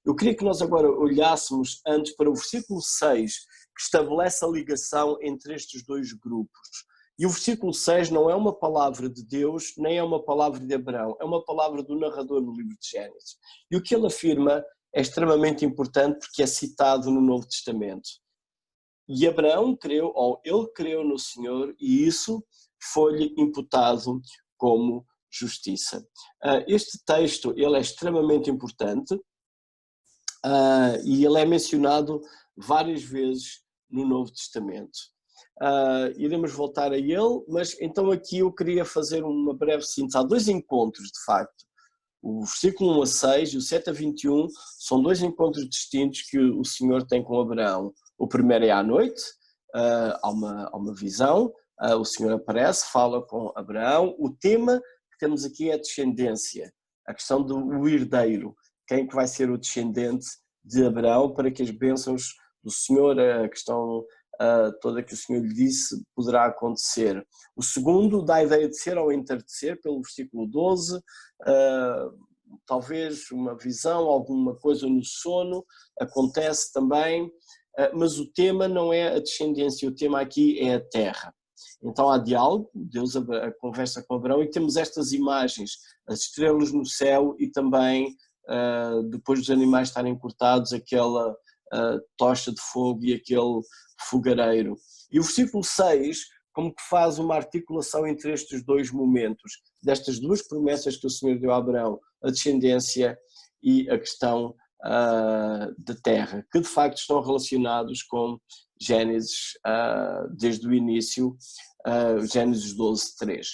Eu queria que nós agora olhássemos antes para o versículo 6, que estabelece a ligação entre estes dois grupos. E o versículo 6 não é uma palavra de Deus, nem é uma palavra de Abraão, é uma palavra do narrador no livro de Gênesis. E o que ele afirma é extremamente importante porque é citado no Novo Testamento. E Abraão creu, ou ele creu no Senhor, e isso foi-lhe imputado como justiça. Este texto ele é extremamente importante e ele é mencionado várias vezes no Novo Testamento. Iremos voltar a ele, mas então aqui eu queria fazer uma breve síntese. Há dois encontros, de facto. O versículo 1 a 6 e o 7 a 21 são dois encontros distintos que o Senhor tem com Abraão. O primeiro é à noite, há uma visão, o Senhor aparece, fala com Abraão. O tema que temos aqui é a descendência, a questão do herdeiro. Quem é que vai ser o descendente de Abraão para que as bênçãos do Senhor, a questão toda que o Senhor lhe disse, poderá acontecer. O segundo dá a ideia de ser ao entardecer, pelo versículo 12, talvez uma visão, alguma coisa no sono, acontece também, mas o tema não é a descendência, o tema aqui é a terra. Então há diálogo, Deus conversa com Abraão e temos estas imagens, as estrelas no céu e também, depois dos animais estarem cortados, aquela tocha de fogo e aquele fogareiro. E o versículo 6, como que faz uma articulação entre estes dois momentos, destas duas promessas que o Senhor deu a Abraão, a descendência e a questão da terra, que de facto estão relacionados com Gênesis desde o início, Gênesis 12, 3.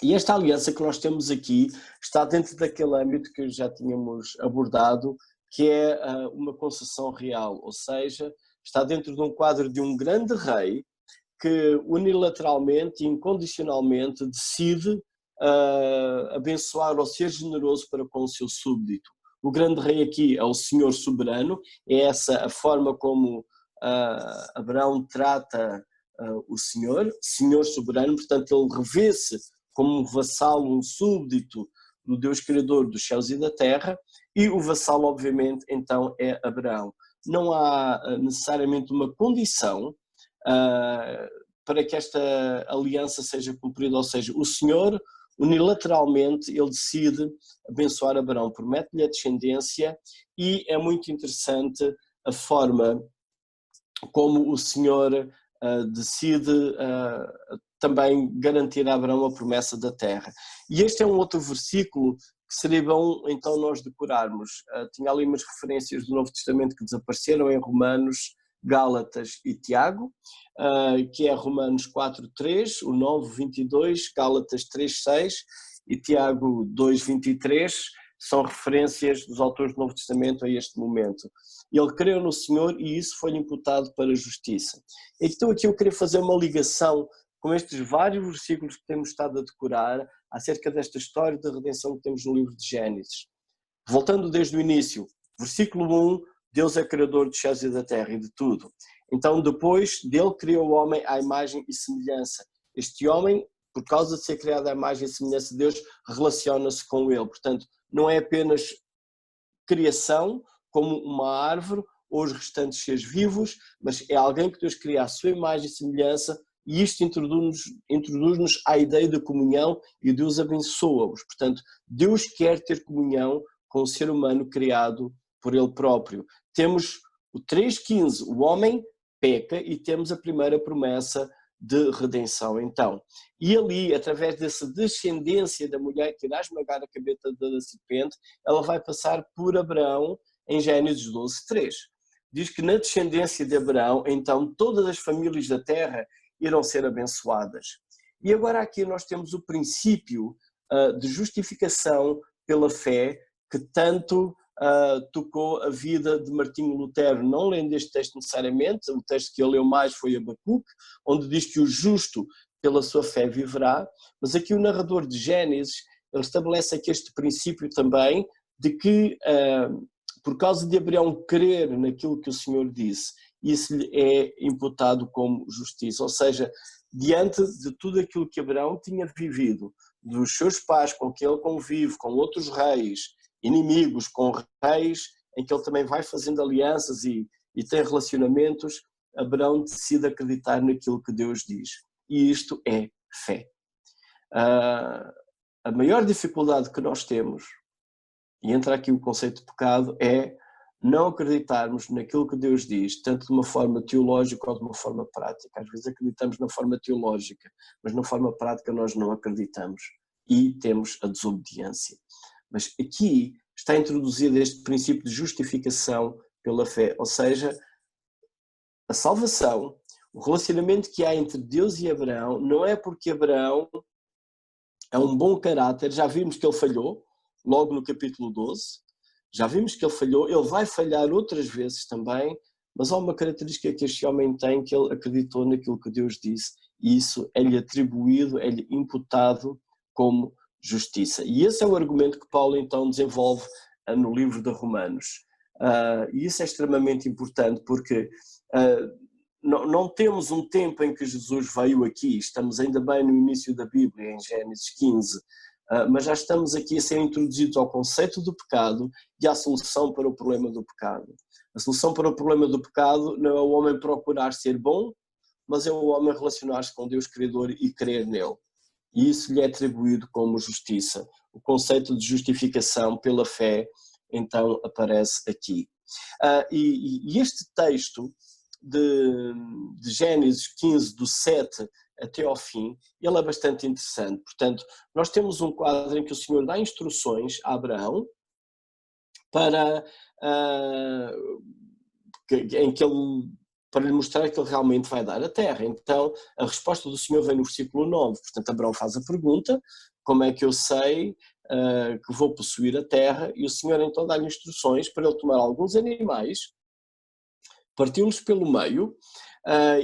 E esta aliança que nós temos aqui está dentro daquele âmbito que já tínhamos abordado, que é uma concessão real, ou seja, está dentro de um quadro de um grande rei que unilateralmente e incondicionalmente decide abençoar ou ser generoso para com o seu súbdito. O grande rei aqui é o Senhor soberano, é essa a forma como Abraão trata o Senhor soberano, portanto ele revê-se como um vassalo, um súbdito do Deus Criador dos céus e da terra, e o vassalo obviamente então é Abraão. Não há necessariamente uma condição para que esta aliança seja cumprida, ou seja, o Senhor unilateralmente ele decide abençoar Abraão, promete-lhe a descendência, e é muito interessante a forma como o Senhor decide também garantir a Abraão a promessa da terra. E este é um outro versículo que seria bom então nós decorarmos. Tinha ali umas referências do Novo Testamento que desapareceram em Romanos, Gálatas e Tiago, que é Romanos 4:3, o 9:22, Gálatas 3:6 e Tiago 2:23, são referências dos autores do Novo Testamento a este momento. Ele creu no Senhor e isso foi imputado para a justiça. Então aqui eu queria fazer uma ligação com estes vários versículos que temos estado a decorar acerca desta história da redenção que temos no livro de Gênesis. Voltando desde o início, versículo 1, Deus é criador dos céus e da terra e de tudo. Então depois dele criou o homem à imagem e semelhança. Este homem por causa de ser criado à imagem e semelhança de Deus, relaciona-se com Ele. Portanto, não é apenas criação, como uma árvore ou os restantes seres vivos, mas é alguém que Deus cria à sua imagem e semelhança, e isto introduz-nos à ideia de comunhão, e Deus abençoa-os. Portanto, Deus quer ter comunhão com o ser humano criado por Ele próprio. Temos o 3,15, o homem peca, e temos a primeira promessa de redenção, então. E ali, através dessa descendência da mulher que irá esmagar a cabeça da serpente, ela vai passar por Abraão em Gênesis 12:3. Diz que na descendência de Abraão, então, todas as famílias da terra irão ser abençoadas. E agora aqui nós temos o princípio de justificação pela fé, que tanto tocou a vida de Martinho Lutero. Não lendo este texto necessariamente, o texto que ele leu mais foi Abacuque, onde diz que o justo pela sua fé viverá, mas aqui o narrador de Gênesis, ele estabelece aqui este princípio também, de que por causa de Abraão crer naquilo que o Senhor disse, isso lhe é imputado como justiça, ou seja, diante de tudo aquilo que Abraão tinha vivido, dos seus pais com quem ele convive, com outros reis, inimigos, com reis em que ele também vai fazendo alianças e tem relacionamentos, Abraão decide acreditar naquilo que Deus diz. E isto é fé. A maior dificuldade que nós temos, e entra aqui o conceito de pecado, é não acreditarmos naquilo que Deus diz, tanto de uma forma teológica ou de uma forma prática. Às vezes acreditamos na forma teológica, mas na forma prática nós não acreditamos e temos a desobediência. Mas aqui está introduzido este princípio de justificação pela fé, ou seja, a salvação, o relacionamento que há entre Deus e Abraão, não é porque Abraão é um bom caráter, já vimos que ele falhou, logo no capítulo 12, já vimos que ele falhou, ele vai falhar outras vezes também, mas há uma característica que este homem tem, que ele acreditou naquilo que Deus disse, e isso é-lhe atribuído, é-lhe imputado como justiça. E esse é o argumento que Paulo então desenvolve no livro de Romanos. E isso é extremamente importante, porque não temos um tempo em que Jesus veio aqui, estamos ainda bem no início da Bíblia, em Gênesis 15, mas já estamos aqui a ser introduzidos ao conceito do pecado e à solução para o problema do pecado. A solução para o problema do pecado não é o homem procurar ser bom, mas é o homem relacionar-se com Deus Criador e crer nele. E isso lhe é atribuído como justiça. O conceito de justificação pela fé, então, aparece aqui. E este texto de Gênesis 15, do 7 até ao fim, ele é bastante interessante. Portanto, nós temos um quadro em que o Senhor dá instruções a Abraão para lhe mostrar que ele realmente vai dar a terra. Então, a resposta do Senhor vem no versículo 9. Portanto, Abraão faz a pergunta: como é que eu sei que vou possuir a terra? E o Senhor então dá-lhe instruções para ele tomar alguns animais, partiu-los pelo meio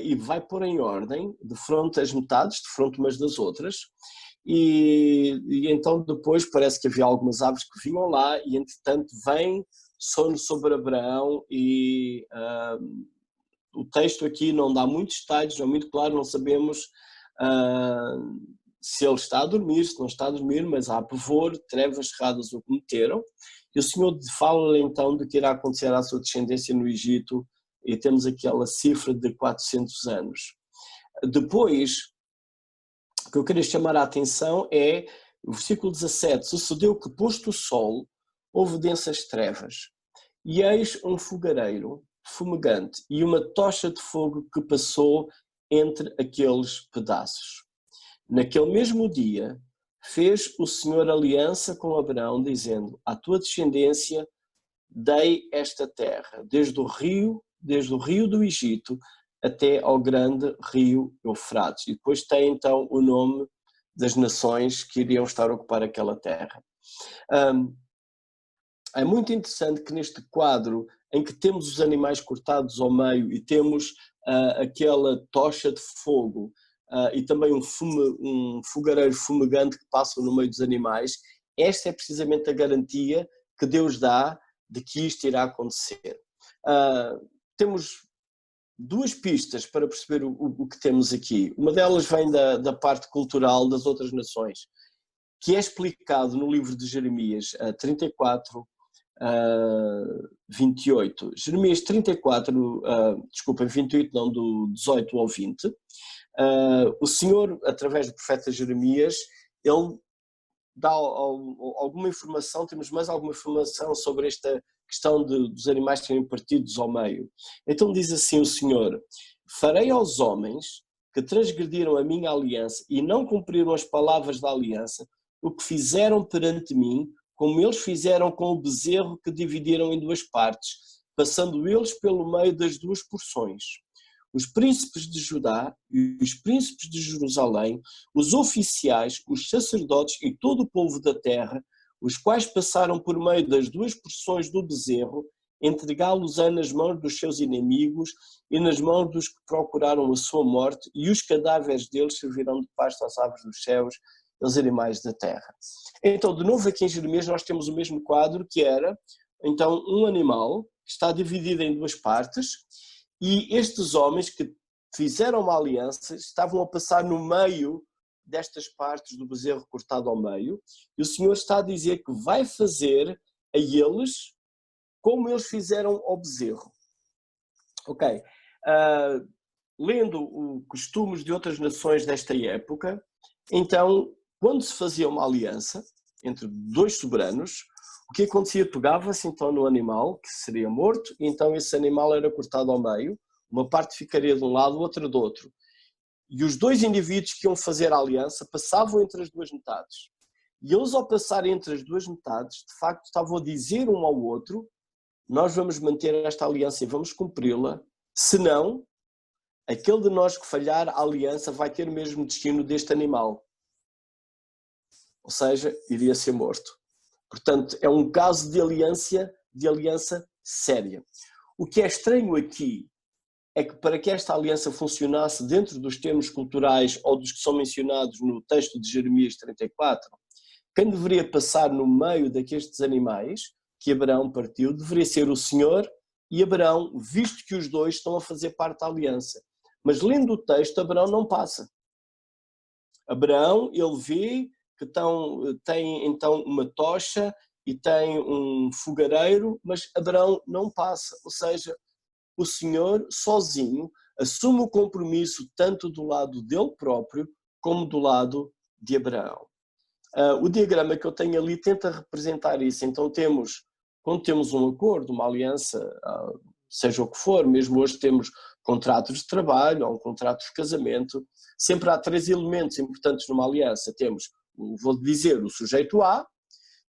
e vai pôr em ordem, de fronte as metades, de fronte umas das outras, e então depois parece que havia algumas aves que vinham lá, e entretanto vem sono sobre Abraão, e o texto aqui não dá muitos detalhes, não é muito claro, não sabemos se ele está a dormir, se não está a dormir, mas há pavor, trevas cerradas o cometeram, e o Senhor fala então do que irá acontecer à sua descendência no Egito, e temos aquela cifra de 400 anos. Depois, o que eu queria chamar a atenção é o versículo 17: sucedeu que, posto o sol, houve densas trevas, e eis um fogareiro fumegante e uma tocha de fogo que passou entre aqueles pedaços. Naquele mesmo dia, fez o Senhor aliança com Abraão, dizendo: à tua descendência dei esta terra, desde o rio do Egito até ao grande rio Eufrates. E depois tem então o nome das nações que iriam estar a ocupar aquela terra. É muito interessante que neste quadro, em que temos os animais cortados ao meio e temos aquela tocha de fogo e também um fogareiro fumegante que passa no meio dos animais, esta é precisamente a garantia que Deus dá de que isto irá acontecer. Temos duas pistas para perceber o que temos aqui. Uma delas vem da parte cultural das outras nações, que é explicado no livro de Jeremias 34, 28. Jeremias 34, desculpa, 28 não, do 18 ao 20. O Senhor, através do profeta Jeremias, ele dá alguma informação, temos mais alguma informação sobre esta questão dos animais serem partidos ao meio. Então diz assim o Senhor: farei aos homens que transgrediram a minha aliança e não cumpriram as palavras da aliança o que fizeram perante mim, como eles fizeram com o bezerro que dividiram em duas partes, passando eles pelo meio das duas porções. Os príncipes de Judá e os príncipes de Jerusalém, os oficiais, os sacerdotes e todo o povo da terra, os quais passaram por meio das duas porções do bezerro, entregá-los-ei nas mãos dos seus inimigos e nas mãos dos que procuraram a sua morte, e os cadáveres deles servirão de pasto às aves dos céus e aos animais da terra. Então, de novo aqui em Jeremias nós temos o mesmo quadro, que era, então, um animal que está dividido em duas partes, e estes homens que fizeram uma aliança estavam a passar no meio destas partes do bezerro cortado ao meio, e o Senhor está a dizer que vai fazer a eles como eles fizeram ao bezerro. Ok. Lendo os costumes de outras nações desta época, então, quando se fazia uma aliança entre dois soberanos, o que acontecia? Pegava-se então no animal, que seria morto, e então esse animal era cortado ao meio, uma parte ficaria de um lado, outra do outro. E os dois indivíduos que iam fazer a aliança passavam entre as duas metades. E eles, ao passarem entre as duas metades, de facto estavam a dizer um ao outro: nós vamos manter esta aliança e vamos cumpri-la, senão aquele de nós que falhar a aliança vai ter o mesmo destino deste animal. Ou seja, iria ser morto. Portanto, é um caso de aliança séria. O que é estranho aqui é que, para que esta aliança funcionasse dentro dos termos culturais ou dos que são mencionados no texto de Jeremias 34, quem deveria passar no meio daquestes animais que Abraão partiu deveria ser o Senhor e Abraão, visto que os dois estão a fazer parte da aliança. Mas lendo o texto, Abraão não passa. Abraão, ele vê que tem então uma tocha e tem um fogareiro, mas Abraão não passa. Ou seja, o Senhor sozinho assume o compromisso tanto do lado dele próprio como do lado de Abraão. O diagrama que eu tenho ali tenta representar isso. Então quando temos um acordo, uma aliança, seja o que for, mesmo hoje temos contratos de trabalho ou um contrato de casamento, sempre há três elementos importantes numa aliança. Temos, vou dizer, o sujeito A,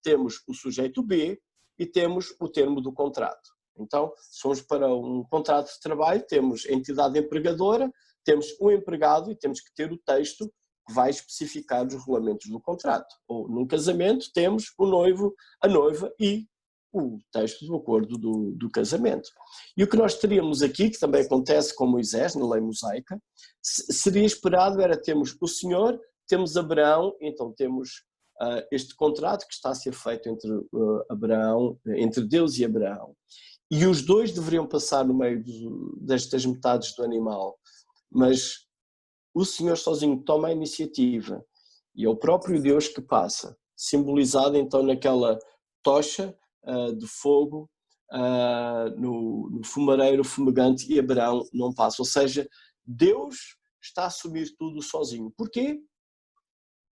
temos o sujeito B e temos o termo do contrato. Então, se formos para um contrato de trabalho, temos a entidade empregadora, temos o empregado e temos que ter o texto que vai especificar os regulamentos do contrato. Ou num casamento temos o noivo, a noiva e o texto do acordo do casamento. E o que nós teríamos aqui, que também acontece com Moisés, na lei mosaica, seria esperado, era termos o Senhor, temos Abraão, então temos este contrato que está a ser feito entre Deus e Abraão. E os dois deveriam passar no meio destas metades do animal, mas o Senhor sozinho toma a iniciativa e é o próprio Deus que passa, simbolizado então naquela tocha de fogo no fumareiro fumegante, e Abraão não passa. Ou seja, Deus está a assumir tudo sozinho. Porquê?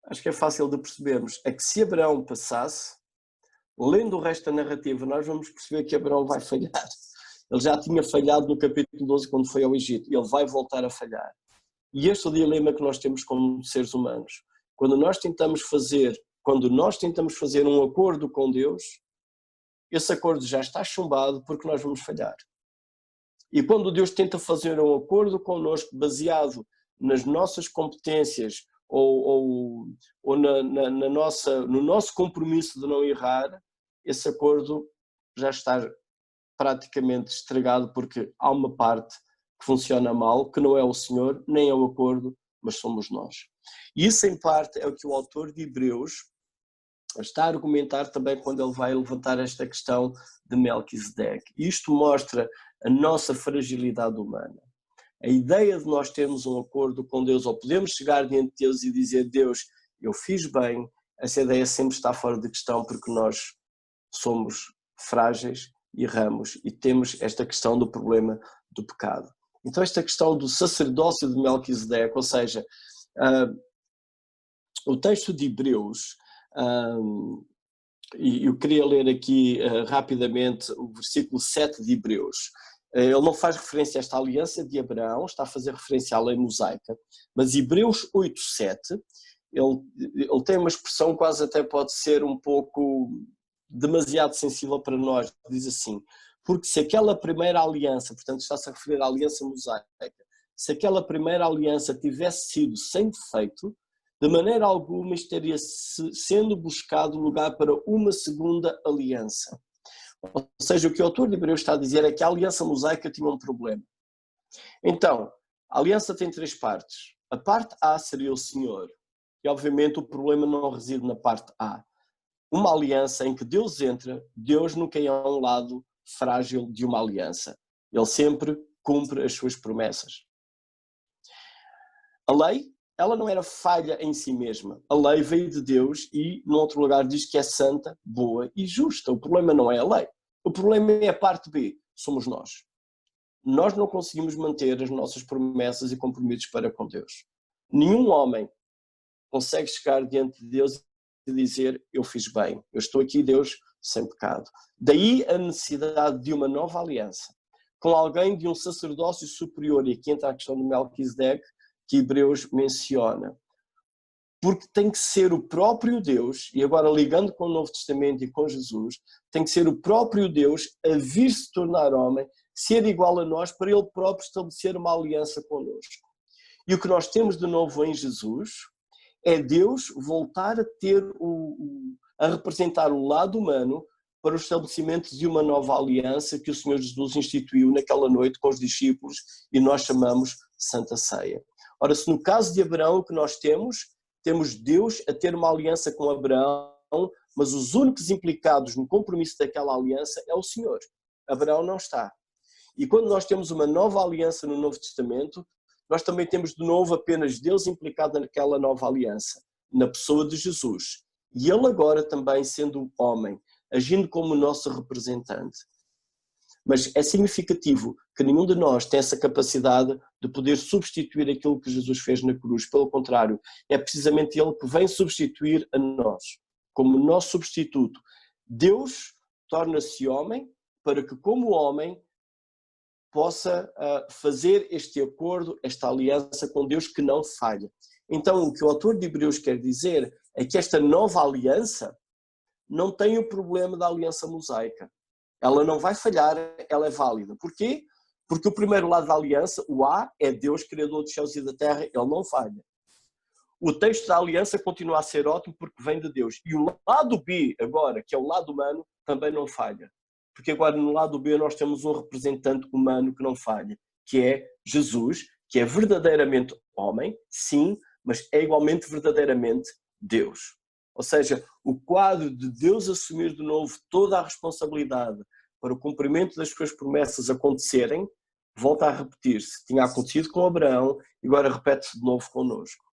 Acho que é fácil de percebermos. É que se Abraão passasse, lendo o resto da narrativa, nós vamos perceber que Abraão vai falhar. Ele já tinha falhado no capítulo 12 quando foi ao Egito. Ele vai voltar a falhar. E este é o dilema que nós temos como seres humanos. Quando nós tentamos fazer um acordo com Deus, esse acordo já está chumbado porque nós vamos falhar. E quando Deus tenta fazer um acordo connosco baseado nas nossas competências ou no nosso compromisso de não errar, esse acordo já está praticamente estragado porque há uma parte que funciona mal, que não é o Senhor, nem é o acordo, mas somos nós. E isso em parte é o que o autor de Hebreus está a argumentar também quando ele vai levantar esta questão de Melquisedeque. Isto mostra a nossa fragilidade humana. A ideia de nós termos um acordo com Deus, ou podemos chegar diante de Deus e dizer: Deus, eu fiz bem, essa ideia sempre está fora de questão, porque nós somos frágeis, erramos e temos esta questão do problema do pecado. Então esta questão do sacerdócio de Melquisedeque, ou seja, o texto de Hebreus, e eu queria ler aqui rapidamente o versículo 7 de Hebreus. Ele não faz referência a esta aliança de Abraão, está a fazer referência à lei mosaica, mas Hebreus 8:7, ele tem uma expressão quase até pode ser um pouco demasiado sensível para nós. Diz assim: porque se aquela primeira aliança, portanto está-se a referir à aliança mosaica, se aquela primeira aliança tivesse sido sem defeito, de maneira alguma estaria sendo buscado lugar para uma segunda aliança. Ou seja, o que o autor de Hebreus está a dizer é que a aliança mosaica tinha um problema. Então, a aliança tem três partes. A parte A seria o Senhor, e obviamente o problema não reside na parte A. Uma aliança em que Deus entra, Deus nunca é um lado frágil de uma aliança. Ele sempre cumpre as suas promessas. A lei, ela não era falha em si mesma. A lei veio de Deus e, no outro lugar, diz que é santa, boa e justa. O problema não é a lei. O problema é a parte B, somos nós. Nós não conseguimos manter as nossas promessas e compromissos para com Deus. Nenhum homem consegue chegar diante de Deus e dizer: eu fiz bem, eu estou aqui, Deus, sem pecado. Daí a necessidade de uma nova aliança, com alguém de um sacerdócio superior, e aqui entra a questão de Melquisedeque, que Hebreus menciona. Porque tem que ser o próprio Deus, e agora ligando com o Novo Testamento e com Jesus, tem que ser o próprio Deus a vir se tornar homem, ser igual a nós, para ele próprio estabelecer uma aliança connosco. E o que nós temos de novo em Jesus é Deus voltar a ter a representar o lado humano para o estabelecimento de uma nova aliança que o Senhor Jesus instituiu naquela noite com os discípulos, e nós chamamos Santa Ceia. Ora, se no caso de Abraão o que nós temos Deus a ter uma aliança com Abraão, mas os únicos implicados no compromisso daquela aliança é o Senhor. Abraão não está. E quando nós temos uma nova aliança no Novo Testamento, nós também temos de novo apenas Deus implicado naquela nova aliança, na pessoa de Jesus. E ele agora também sendo homem, agindo como nosso representante. Mas é significativo que nenhum de nós tem essa capacidade de poder substituir aquilo que Jesus fez na cruz. Pelo contrário, é precisamente ele que vem substituir a nós, como nosso substituto. Deus torna-se homem para que, como homem, possa fazer este acordo, esta aliança com Deus que não falha. Então, o que o autor de Hebreus quer dizer é que esta nova aliança não tem o problema da aliança mosaica. Ela não vai falhar, ela é válida. Porquê? Porque o primeiro lado da aliança, o A, é Deus, Criador dos céus e da terra, ele não falha. O texto da aliança continua a ser ótimo porque vem de Deus. E o lado B, agora, que é o lado humano, também não falha. Porque agora no lado B nós temos um representante humano que não falha, que é Jesus, que é verdadeiramente homem, sim, mas é igualmente verdadeiramente Deus. Ou seja, o quadro de Deus assumir de novo toda a responsabilidade para o cumprimento das suas promessas acontecerem, volta a repetir-se. Tinha acontecido com Abraão e agora repete-se de novo connosco.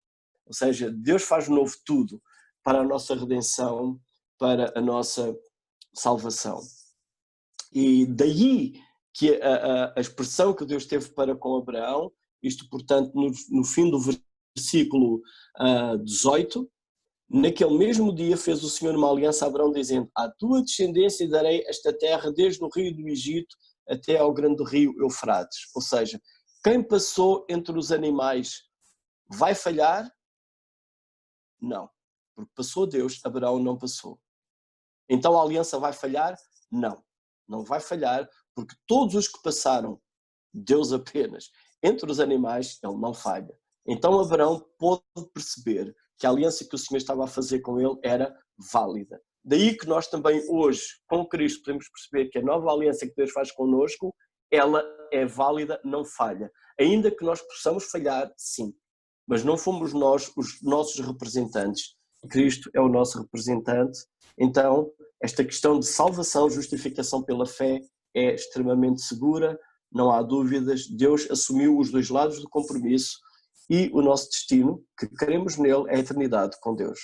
Ou seja, Deus faz de novo tudo para a nossa redenção, para a nossa salvação. E daí que a expressão que Deus teve para com Abraão, isto portanto no fim do versículo 18, naquele mesmo dia fez o Senhor uma aliança a Abraão dizendo: à tua descendência darei esta terra desde o rio do Egito até ao grande rio Eufrates. Ou seja, quem passou entre os animais vai falhar? Não, porque passou Deus, Abraão não passou. Então a aliança vai falhar? Não, não vai falhar, porque todos os que passaram, Deus apenas, entre os animais, ele não falha. Então Abraão pôde perceber que a aliança que o Senhor estava a fazer com ele era válida. Daí que nós também hoje, com Cristo, podemos perceber que a nova aliança que Deus faz connosco, ela é válida, não falha. Ainda que nós possamos falhar, sim. Mas não fomos nós os nossos representantes. Cristo é o nosso representante. Então, esta questão de salvação, justificação pela fé, é extremamente segura. não há dúvidas, Deus assumiu os dois lados do compromisso e o nosso destino, que queremos nele, é a eternidade com Deus.